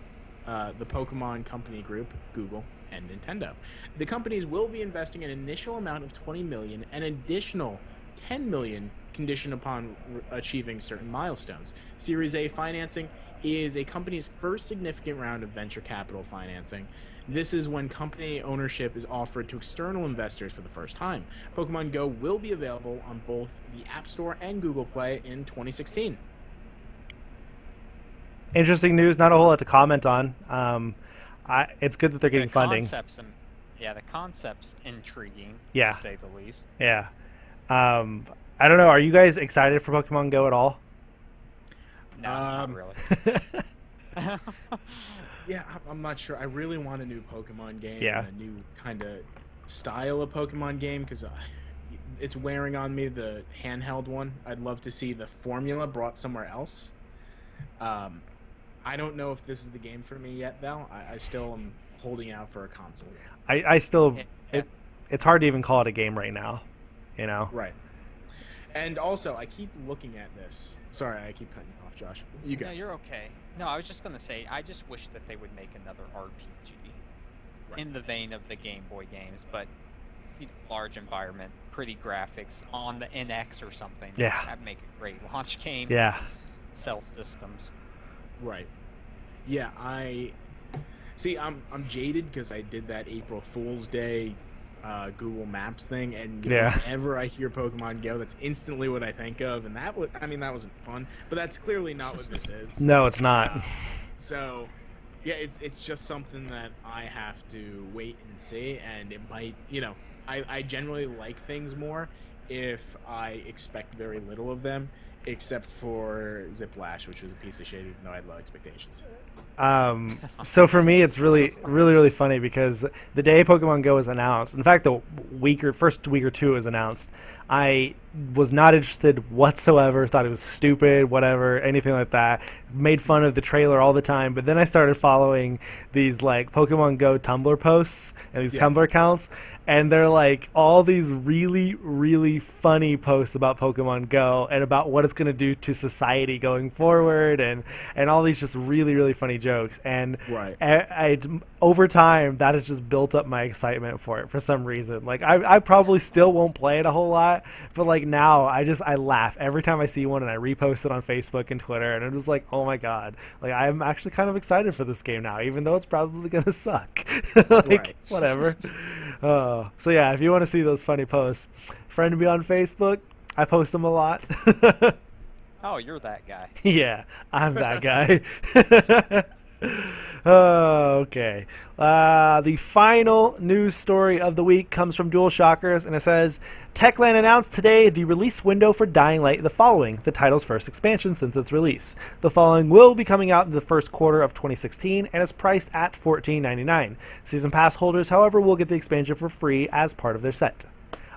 Pokemon Company Group, Google, and Nintendo. The companies will be investing an initial amount of $20 million and additional $10 million conditioned upon achieving certain milestones. Series A financing is a company's first significant round of venture capital financing. This is when company ownership is offered to external investors for the first time. Pokemon Go will be available on both the App Store and Google Play in 2016. Interesting news. Not a whole lot to comment on. It's good that they're getting funding. The concept's intriguing, to say the least. Yeah. I don't know. Are you guys excited for Pokemon Go at all? No, not really. Yeah, I'm not sure. I really want a new Pokemon game, and a new kind of style of Pokemon game, because it's wearing on me, the handheld one. I'd love to see the formula brought somewhere else. I don't know if this is the game for me yet, though. I still am holding out for a console. It's hard to even call it a game right now, Right. And also, I keep looking at this. Sorry, I keep cutting you off, Josh. You go. No, you're okay. No, I was just going to say, I just wish that they would make another RPG in the vein of the Game Boy games, but large environment, pretty graphics on the NX or something. Yeah. That'd make a great launch game. Yeah. Sell systems. Right. Yeah, I'm jaded because I did that April Fool's Day Google Maps thing, and whenever I hear Pokemon Go, that's instantly what I think of, and that wasn't fun, but that's clearly not what this is. No, it's not. So yeah, it's just something that I have to wait and see, and it might, I generally like things more if I expect very little of them, except for Ziplash, which was a piece of shit, even though I had low expectations. So for me, it's really funny because the day Pokemon Go was announced, in fact, the first week or two it was announced, I was not interested whatsoever, thought it was stupid, whatever, anything like that, made fun of the trailer all the time, but then I started following these like Pokemon Go Tumblr posts and these Tumblr accounts, and they're like all these really funny posts about Pokemon Go and about what it's going to do to society going forward, and all these just really funny jokes. And I over time that has just built up my excitement for it for some reason. Like I probably still won't play it a whole lot, but like now I laugh every time I see one, and I repost it on Facebook and Twitter, and I'm just like, oh my god, like I'm actually kind of excited for this game now, even though it's probably gonna suck. Like whatever. So yeah, if you want to see those funny posts, friend me on Facebook. I post them a lot. Oh, you're that guy. Yeah, I'm that guy. Okay. The final news story of the week comes from DualShockers, and it says, Techland announced today the release window for Dying Light the following, the title's first expansion since its release. The following will be coming out in the first quarter of 2016 and is priced at $14.99. Season Pass holders, however, will get the expansion for free as part of their set.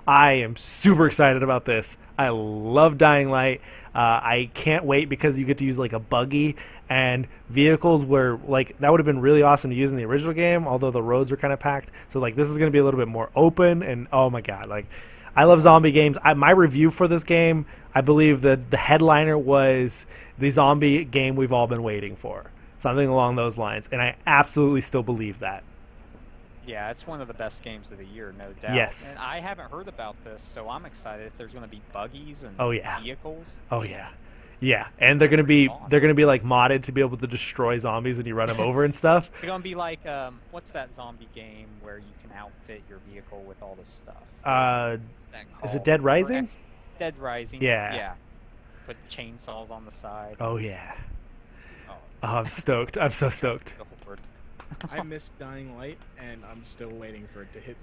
I am super excited about this. I love Dying Light. I can't wait because you get to use like a buggy, and vehicles were like, that would have been really awesome to use in the original game, although the roads were kind of packed. So like this is going to be a little bit more open, and oh my god, like I love zombie games. My review for this game, I believe that the headliner was the zombie game we've all been waiting for. Something along those lines, and I absolutely still believe that. Yeah, it's one of the best games of the year, no doubt. Yes. And I haven't heard about this, so I'm excited if there's going to be buggies and vehicles. Oh yeah. Yeah, and they're gonna be like modded to be able to destroy zombies when you run them over and stuff. It's gonna be like what's that zombie game where you can outfit your vehicle with all this stuff? What's that called? Is it Dead Rising? Dead Rising. Yeah. Yeah. Put chainsaws on the side. Oh yeah. Oh, I'm stoked. I'm so stoked. I missed Dying Light, and I'm still waiting for it to hit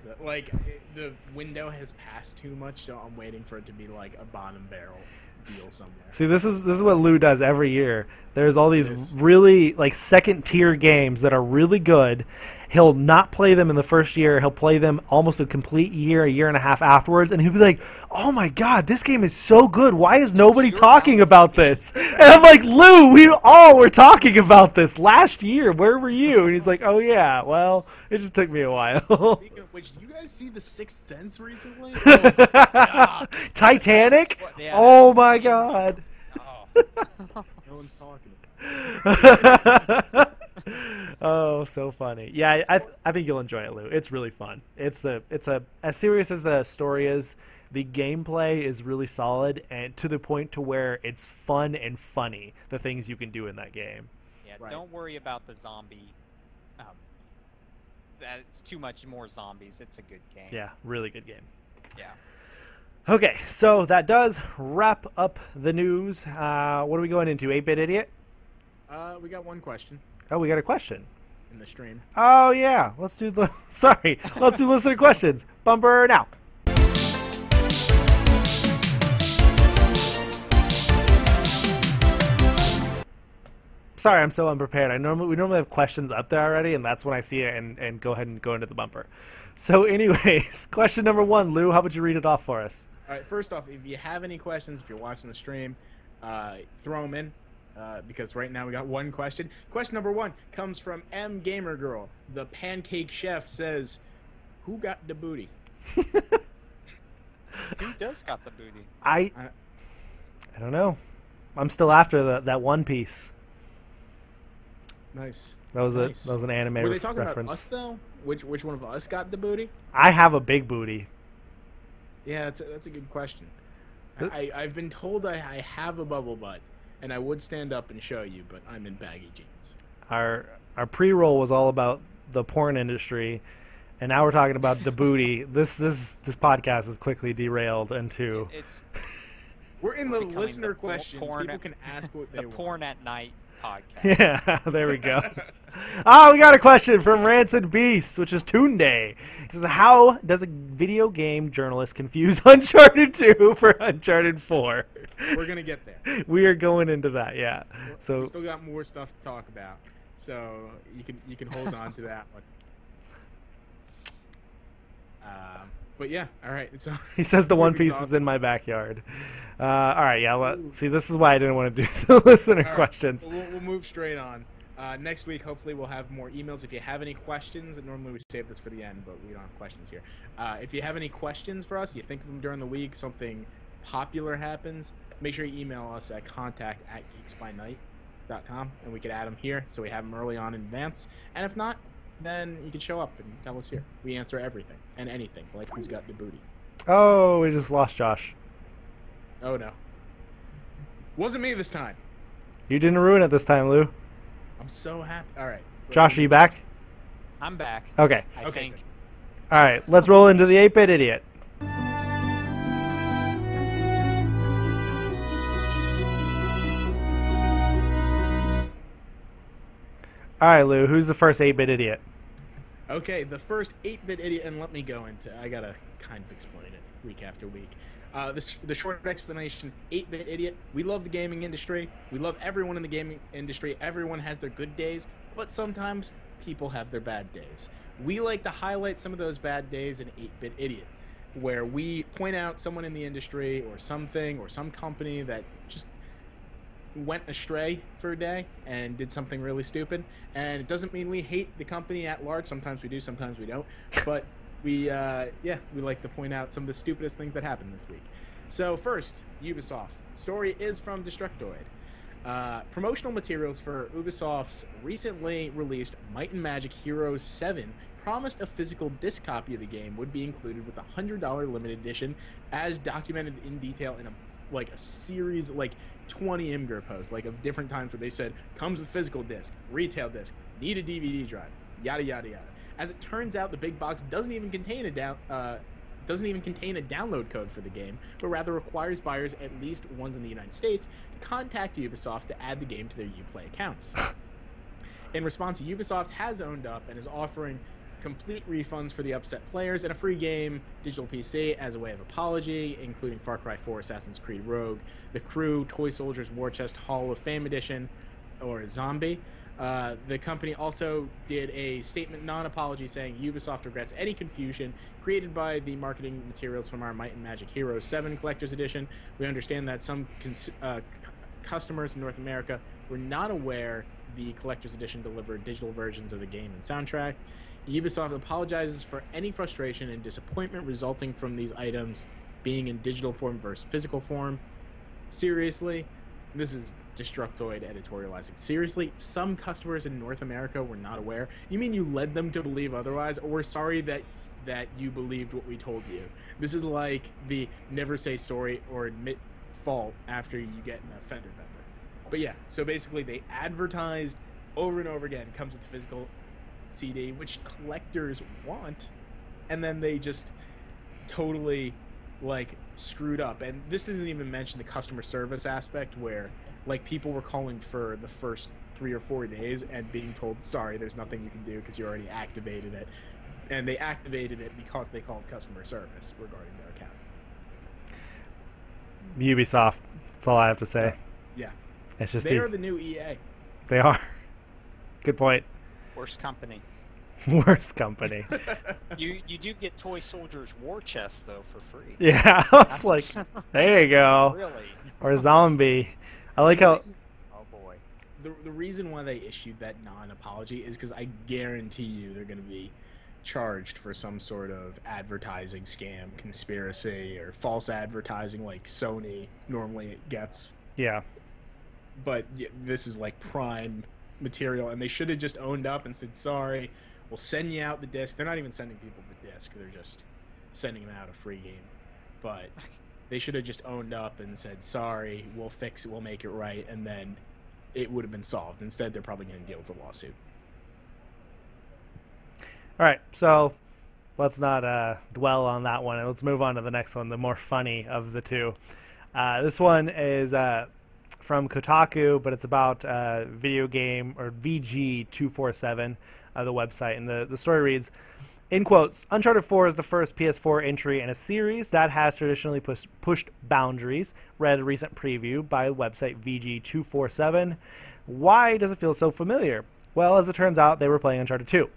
the window has passed too much, so I'm waiting for it to be like a bottom barrel deal somewhere. See, this is what Lou does every year. There's all these really like second tier games that are really good. He'll not play them in the first year. He'll play them almost a complete year, a year and a half afterwards, and he'll be like, "Oh my god, this game is so good. Why is nobody talking about this?" And I'm like, "Lou, we all were talking about this last year. Where were you?" And he's like, "Oh yeah, well, it just took me a while." Speaking of which, did you guys see The Sixth Sense recently? Oh my god. Titanic? Oh my god. No one's talking about it. Oh, so funny. Yeah, I think you'll enjoy it, Lou. It's really fun. It's as serious as the story is, the gameplay is really solid, and to the point to where it's fun and funny, the things you can do in that game. Yeah, don't worry about the zombie. That's too much more zombies. It's a good game. Yeah, really good game. Yeah. Okay, so that does wrap up the news. What are we going into? 8-Bit Idiot? We got one question. Oh, we got a question. In the stream. Oh, yeah. Let's do the... Sorry. Let's do listener questions. Bumper now. Sorry, I'm so unprepared. We normally have questions up there already, and that's when I see it and go ahead and go into the bumper. So anyways, question number 1, Lou, how would you read it off for us? All right, first off, if you have any questions, if you're watching the stream, throw them in. Because right now we got one question. Question number 1 comes from M Gamer Girl. The Pancake Chef says, "Who got the booty?" Who does got the booty? I don't know. I'm still after that One Piece. Nice. That was an anime reference. Were they talking about us though? Which one of us got the booty? I have a big booty. Yeah, that's a good question. I've been told I have a bubble butt. And I would stand up and show you, but I'm in baggy jeans. Our pre-roll was all about the porn industry, and now we're talking about the booty. This podcast is quickly derailed into. We're in the listener questions. People can ask what they want. The porn at night podcast. Yeah, there we go. Oh, we got a question from Rancid Beast, which is Tunde. He says, how does a video game journalist confuse Uncharted 2 for Uncharted 4? We're going to get there. We are going into that, yeah. So we still got more stuff to talk about. So you can hold on to that one. But yeah, all right. So he says the One Piece is in my backyard. All right, yeah. See, this is why I didn't want to do the listener questions. We'll move straight on. Next week, hopefully, we'll have more emails. If you have any questions, and normally we save this for the end, but we don't have questions here. If you have any questions for us, you think of them during the week, something popular happens, make sure you email us at contact@geeksbynight.com, and we could add them here so we have them early on in advance. And if not, then you can show up and tell us here. We answer everything and anything, like who's got the booty. Oh, we just lost Josh. Oh, no. Wasn't me this time. You didn't ruin it this time, Lou. I'm so happy. All right. Josh, are you back? I'm back. Okay. I think. All right, let's roll into the 8-Bit Idiot. All right, Lou, who's the first 8-Bit Idiot? Okay, the first 8-Bit Idiot, and let me go into I gotta kind of explain it week after week. The short explanation, 8-Bit Idiot, we love the gaming industry. We love everyone in the gaming industry. Everyone has their good days, but sometimes people have their bad days. We like to highlight some of those bad days in 8-Bit Idiot, where we point out someone in the industry or something or some company that just went astray for a day and did something really stupid. And it doesn't mean we hate the company at large. Sometimes we do, sometimes we don't. But we like to point out some of the stupidest things that happened this week. So first, Ubisoft. Story is from Destructoid. Promotional materials for Ubisoft's recently released Might and Magic Heroes 7 promised a physical disc copy of the game would be included with a $100 limited edition, as documented in detail in a series, 20 Imgur posts, of different times where they said, comes with physical disc, retail disc, need a DVD drive, yada yada yada. As it turns out, the big box doesn't even contain a download code for the game, but rather requires buyers, at least ones in the United States, to contact Ubisoft to add the game to their Uplay accounts. In response, Ubisoft has owned up and is offering complete refunds for the upset players and a free game digital PC as a way of apology, including Far Cry 4, Assassin's Creed Rogue, The Crew, Toy Soldiers War Chest Hall of Fame Edition, or Zombie. The company also did a statement non-apology saying Ubisoft regrets any confusion created by the marketing materials from our Might and Magic Heroes 7 Collector's Edition. We understand that some customers in North America were not aware the Collector's Edition delivered digital versions of the game and soundtrack. Ubisoft apologizes for any frustration and disappointment resulting from these items being in digital form versus physical form. Seriously, this is Destructoid editorializing. Seriously, some customers in North America were not aware. You mean you led them to believe otherwise, or we're sorry that you believed what we told you? This is like the never say sorry or admit fault after you get an offender bender. But yeah, so basically they advertised over and over again, comes with physical CD, which collectors want, and then they just totally screwed up. And this doesn't even mention the customer service aspect, where people were calling for the first 3 or 4 days and being told, sorry, there's nothing you can do because you already activated it. And they activated it because they called customer service regarding their account. Ubisoft, that's all I have to say. Yeah. It's just they are the new EA. They are. Good point. Worst company. Worst company. You do get Toy Soldiers War Chest though for free. Yeah, I was like, there you go. Really? Or Zombie. I like how. Oh boy. The reason why they issued that non-apology is because I guarantee you they're going to be charged for some sort of advertising scam, conspiracy, or false advertising like Sony normally gets. Yeah. But this is prime material, and they should have just owned up and said, sorry, we'll send you out the disc. They're not even sending people the disc, they're just sending them out a free game. But they should have just owned up and said, sorry, we'll fix it, we'll make it right, and then it would have been solved. Instead, they're probably going to deal with a lawsuit. All right, so let's not dwell on that one, and let's move on to the next one, the more funny of the two. This one is from Kotaku, but it's about video game, or VG247, the website. And the story reads, in quotes, Uncharted 4 is the first PS4 entry in a series that has traditionally pushed boundaries. Read a recent preview by website VG247. Why does it feel so familiar? Well, as it turns out, they were playing Uncharted 2.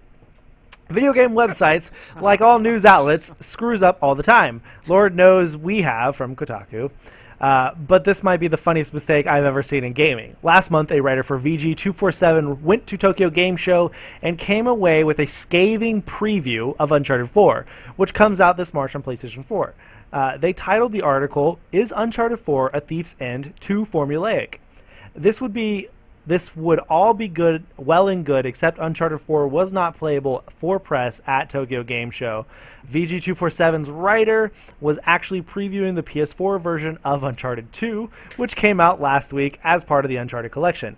Video game websites, like all news outlets, screws up all the time. Lord knows we have from Kotaku. But this might be the funniest mistake I've ever seen in gaming. Last month, a writer for VG247 went to Tokyo Game Show and came away with a scathing preview of Uncharted 4, which comes out this March on PlayStation 4. They titled the article, "Is Uncharted 4 a Thief's End Too Formulaic?" This would all be good, well and good, except Uncharted 4 was not playable for press at Tokyo Game Show. VG247's writer was actually previewing the PS4 version of Uncharted 2, which came out last week as part of the Uncharted collection.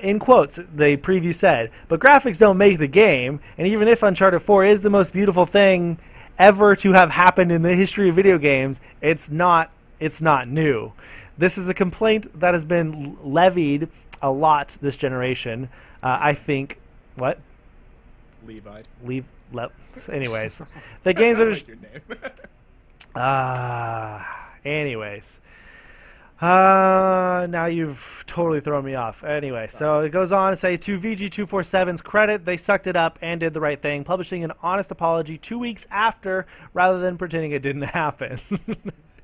In quotes, the preview said, "But graphics don't make the game, and even if Uncharted 4 is the most beautiful thing ever to have happened in the history of video games, it's not new. This is a complaint that has been levied a lot this generation. I think..." What? Levi. Anyways, the games are I just... like your name. Anyways. Now you've totally thrown me off. Anyway, so it goes on to say, to VG247's credit, they sucked it up and did the right thing, publishing an honest apology 2 weeks after, rather than pretending it didn't happen.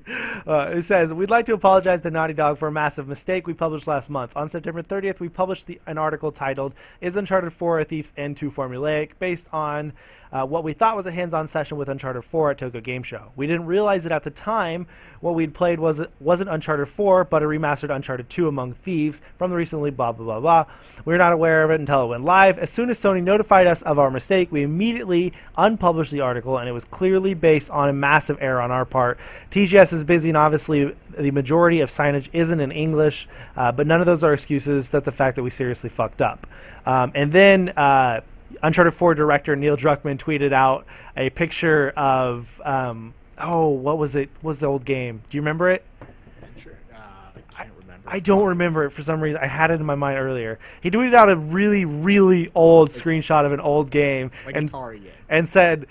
It says, "We'd like to apologize to Naughty Dog for a massive mistake we published last month. On September 30th, we published an article titled, 'Is Uncharted 4 a Thief's End Too Formulaic?' based on what we thought was a hands-on session with Uncharted 4 at Tokyo Game Show. We didn't realize it at the time. What we'd played wasn't Uncharted 4, but a remastered Uncharted 2 Among Thieves from the recently blah, blah, blah, blah. We were not aware of it until it went live. As soon as Sony notified us of our mistake, we immediately unpublished the article, and it was clearly based on a massive error on our part. TGS is busy, and obviously the majority of signage isn't in English, but none of those are excuses that the fact that we seriously fucked up.'" And then Uncharted 4 director Neil Druckmann tweeted out a picture of, what was it? What was the old game? Do you remember it? Sure. I can't remember. I don't remember it for some reason. I had it in my mind earlier. He tweeted out a really, really old screenshot of an old game, Like and Atari game. and said,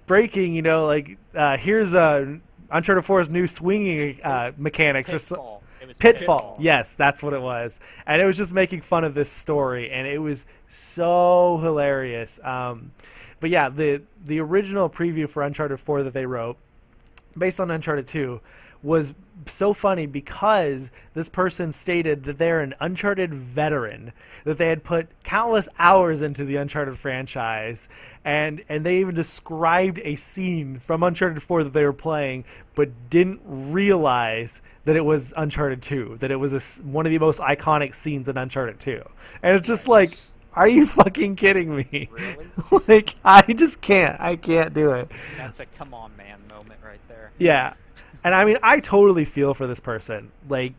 breaking, here's Uncharted 4's new swinging mechanics. Pitfall. It was Pitfall. Yes, that's what it was. And it was just making fun of this story, and it was so hilarious. But yeah, the original preview for Uncharted 4 that they wrote, based on Uncharted 2, was so funny because this person stated that they're an Uncharted veteran, that they had put countless hours into the Uncharted franchise, and they even described a scene from Uncharted 4 that they were playing, but didn't realize that it was Uncharted 2, that it was one of the most iconic scenes in Uncharted 2. And it's just like, are you fucking kidding me? Really? Like, I just can't. I can't do it. That's a come on man moment right there. Yeah. And I mean, I totally feel for this person. Like,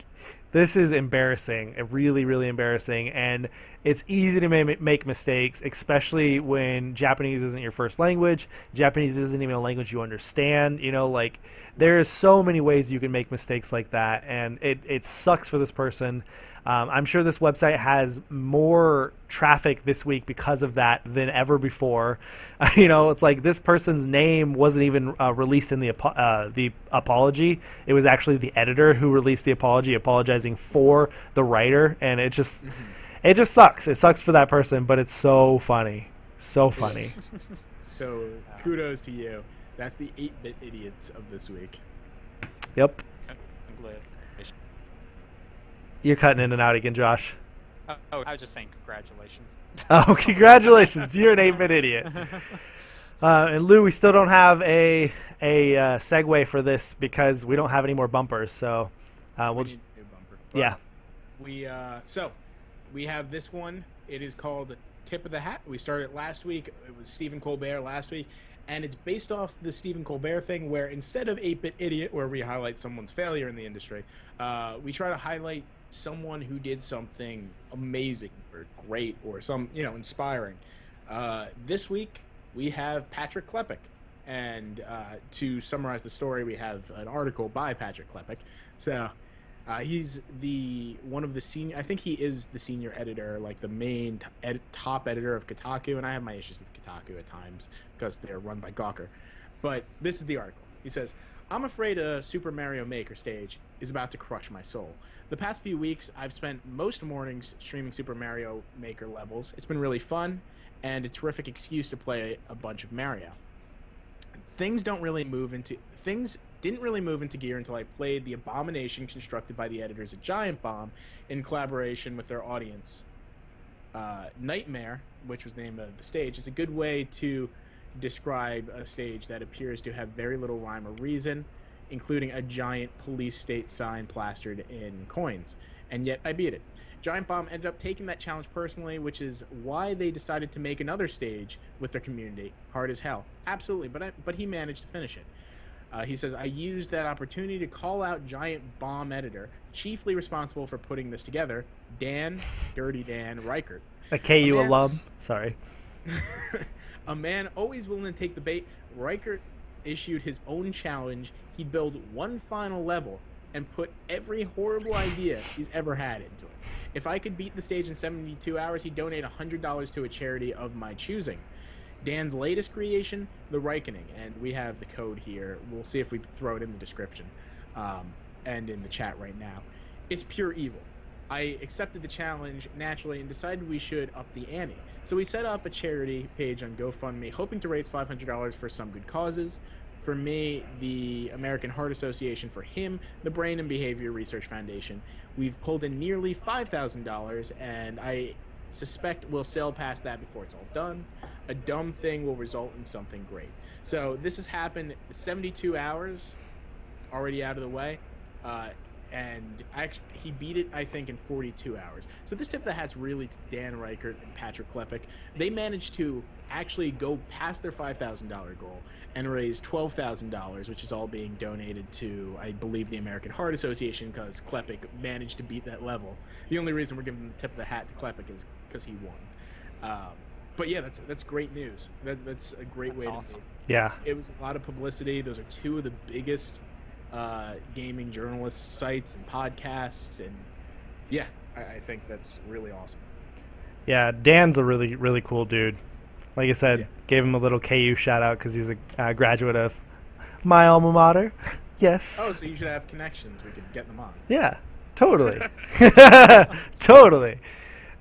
this is embarrassing, really, really embarrassing. And it's easy to make mistakes, especially when Japanese isn't your first language. Japanese isn't even a language you understand. Like, there's so many ways you can make mistakes like that. And it sucks for this person. I'm sure this website has more traffic this week because of that than ever before. It's like this person's name wasn't even released in the apology. It was actually the editor who released the apology, apologizing for the writer, and it just sucks. It sucks for that person, but it's so funny, so funny. So kudos to you. That's the 8-bit idiots of this week. Yep. I'm glad. You're cutting in and out again, Josh. Oh, I was just saying congratulations. Oh, congratulations! You're an 8-bit idiot. And Lou, we still don't have a segue for this because we don't have any more bumpers. So we'll just Need a new bumper. yeah. We have this one. It is called Tip of the Hat. We started last week. It was Stephen Colbert last week, and it's based off the Stephen Colbert thing, where instead of 8-bit idiot, where we highlight someone's failure in the industry, we try to highlight someone who did something amazing or great or some inspiring. This week we have Patrick Klepek, and to summarize the story, we have an article by Patrick Klepek. So He's one of the senior. I think he is the senior editor, like the main top editor of Kotaku. And I have my issues with Kotaku at times because they're run by Gawker. But this is the article. He says, "I'm afraid a Super Mario Maker stage is about to crush my soul. The past few weeks, I've spent most mornings streaming Super Mario Maker levels. It's been really fun and a terrific excuse to play a bunch of Mario. Things didn't really move into gear until I played the abomination constructed by the editors at Giant Bomb in collaboration with their audience. Nightmare, which was the name of the stage, is a good way to describe a stage that appears to have very little rhyme or reason, including a giant police state sign plastered in coins. And yet I beat it. Giant Bomb ended up taking that challenge personally, which is why they decided to make another stage with their community. Hard as hell. Absolutely, but he managed to finish it. He says, I used that opportunity to call out Giant Bomb editor, chiefly responsible for putting this together, Dirty Dan Reichert. A KU alum. Sorry. A man always willing to take the bait, Reichert issued his own challenge. He'd build one final level and put every horrible idea he's ever had into it. If I could beat the stage in 72 hours, he'd donate $100 to a charity of my choosing. Dan's latest creation, The Reichening, and we have the code here. We'll see if we throw it in the description and in the chat right now. It's pure evil. I accepted the challenge naturally and decided we should up the ante. So we set up a charity page on GoFundMe, hoping to raise $500 for some good causes. For me, the American Heart Association. For him, the Brain and Behavior Research Foundation. We've pulled in nearly $5,000, and I suspect we'll sail past that before it's all done. A dumb thing will result in something great. So this has happened 72 hours, already out of the way, and he beat it, I think, in 42 hours. So this tip of the hat's really to Dan Reichert and Patrick Klepek. They managed to actually go past their $5,000 goal and raise $12,000, which is all being donated to, I believe, the American Heart Association, because Klepek managed to beat that level. The only reason we're giving the tip of the hat to Klepek is because he won. But yeah, that's great news. That's a great way awesome. to be. Yeah. It was a lot of publicity. Those are two of the biggest gaming journalist sites and podcasts, and yeah, I think that's really awesome. Yeah, Dan's a really, really cool dude. Like I said, gave him a little KU shout out because he's a graduate of my alma mater. Yes. Oh, so you should have connections. We could get them on. Yeah, totally. Totally.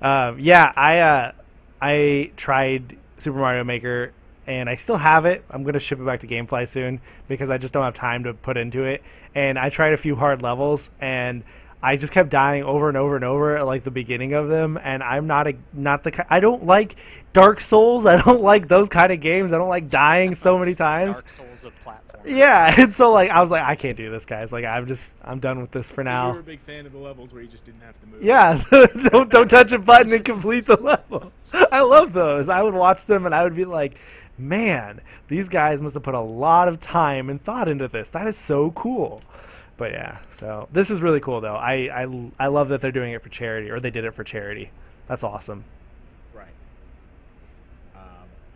Yeah, I tried Super Mario Maker, and I still have it. I'm going to ship it back to Gamefly soon because I just don't have time to put into it. And I tried a few hard levels, and I just kept dying over and over and over at like the beginning of them. And I'm I don't like Dark Souls. I don't like those kind of games. I don't like dying so many times. Dark Souls of platform. Yeah, and so like I was like, I can't do this, guys. Like I'm done with this for now. You were a big fan of the levels where you just didn't have to move. Yeah, don't touch a button and complete the level. I love those. I would watch them and I would be like, man, these guys must have put a lot of time and thought into this. That is so cool. But yeah, so this is really cool though. I love that they're doing it for charity, or they did it for charity. That's awesome. Right.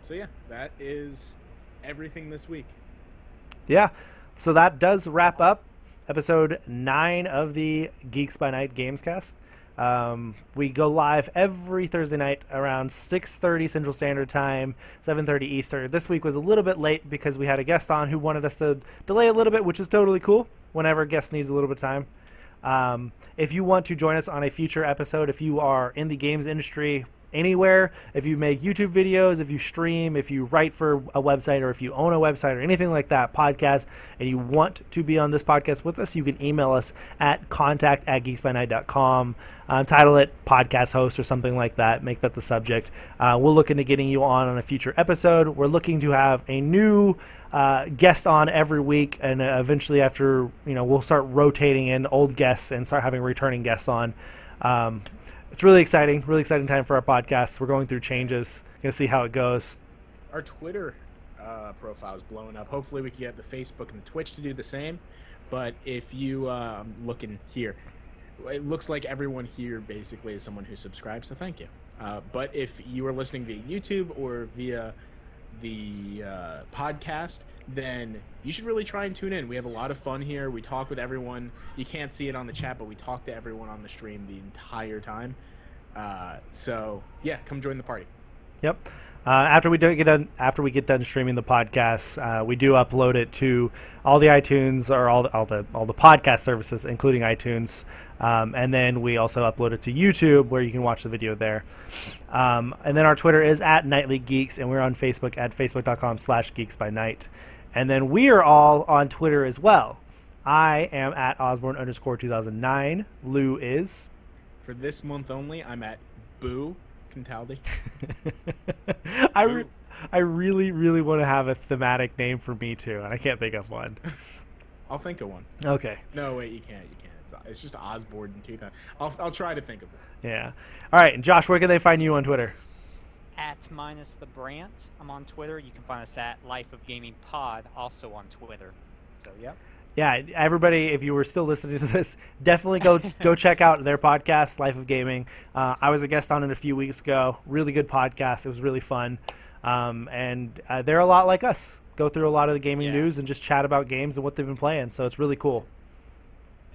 So yeah, that is everything this week. Yeah, so that does wrap up episode 9 of the Geeks by Night Gamescast. We go live every Thursday night around 6:30 Central Standard Time, 7:30 Eastern. This week was a little bit late because we had a guest on who wanted us to delay a little bit, which is totally cool whenever a guest needs a little bit of time. If you want to join us on a future episode, if you are in the games industry anywhere, if you make YouTube videos, if you stream, if you write for a website, or if you own a website or anything like that, podcast, and you want to be on this podcast with us, you can email us at contact@geeksbynight.com. Title it podcast host or something like that. Make that the subject. We'll look into getting you on a future episode. We're looking to have a new guest on every week, and eventually after, we'll start rotating in old guests and start having returning guests on. It's really exciting time for our podcast. We're going through changes. Gonna see how it goes. Our Twitter profile is blowing up. Hopefully we can get the Facebook and the Twitch to do the same. But if you looking here, it looks like everyone here basically is someone who subscribes, so thank you. But if you are listening via YouTube or via the podcast, then you should really try and tune in. We have a lot of fun here. We talk with everyone. You can't see it on the chat, but we talk to everyone on the stream the entire time. So yeah, come join the party. Yep. After we get done streaming the podcast, we do upload it to all the iTunes or all the podcast services, including iTunes, and then we also upload it to YouTube, where you can watch the video there. And then our Twitter is @NightlyGeeks, and we're on Facebook at facebook.com/geeksbynight. And then we are all on Twitter as well. I am at Osborne_2009. Lou is. For this month only, I'm at Boo Contaldi. I really, really want to have a thematic name for me too, and I can't think of one. I'll think of one. Okay. No, wait, you can't. It's just Osborne and 2000. I'll try to think of it. Yeah. All right, and Josh, where can they find you on Twitter? @_the_Brant. I'm on Twitter. You can find us at Life of Gaming Pod, also on Twitter. So, yep. Yeah, everybody, if you were still listening to this, definitely go check out their podcast, Life of Gaming. I was a guest on it a few weeks ago. Really good podcast. It was really fun. And they're a lot like us. Go through a lot of the gaming news and just chat about games and what they've been playing. So it's really cool.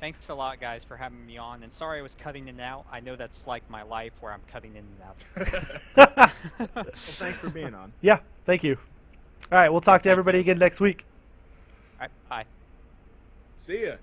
Thanks a lot, guys, for having me on. And sorry I was cutting in and out. I know that's like my life where I'm cutting in and out. Well, thanks for being on. Yeah, thank you. All right, we'll talk to everybody again next week. All right, bye. See ya.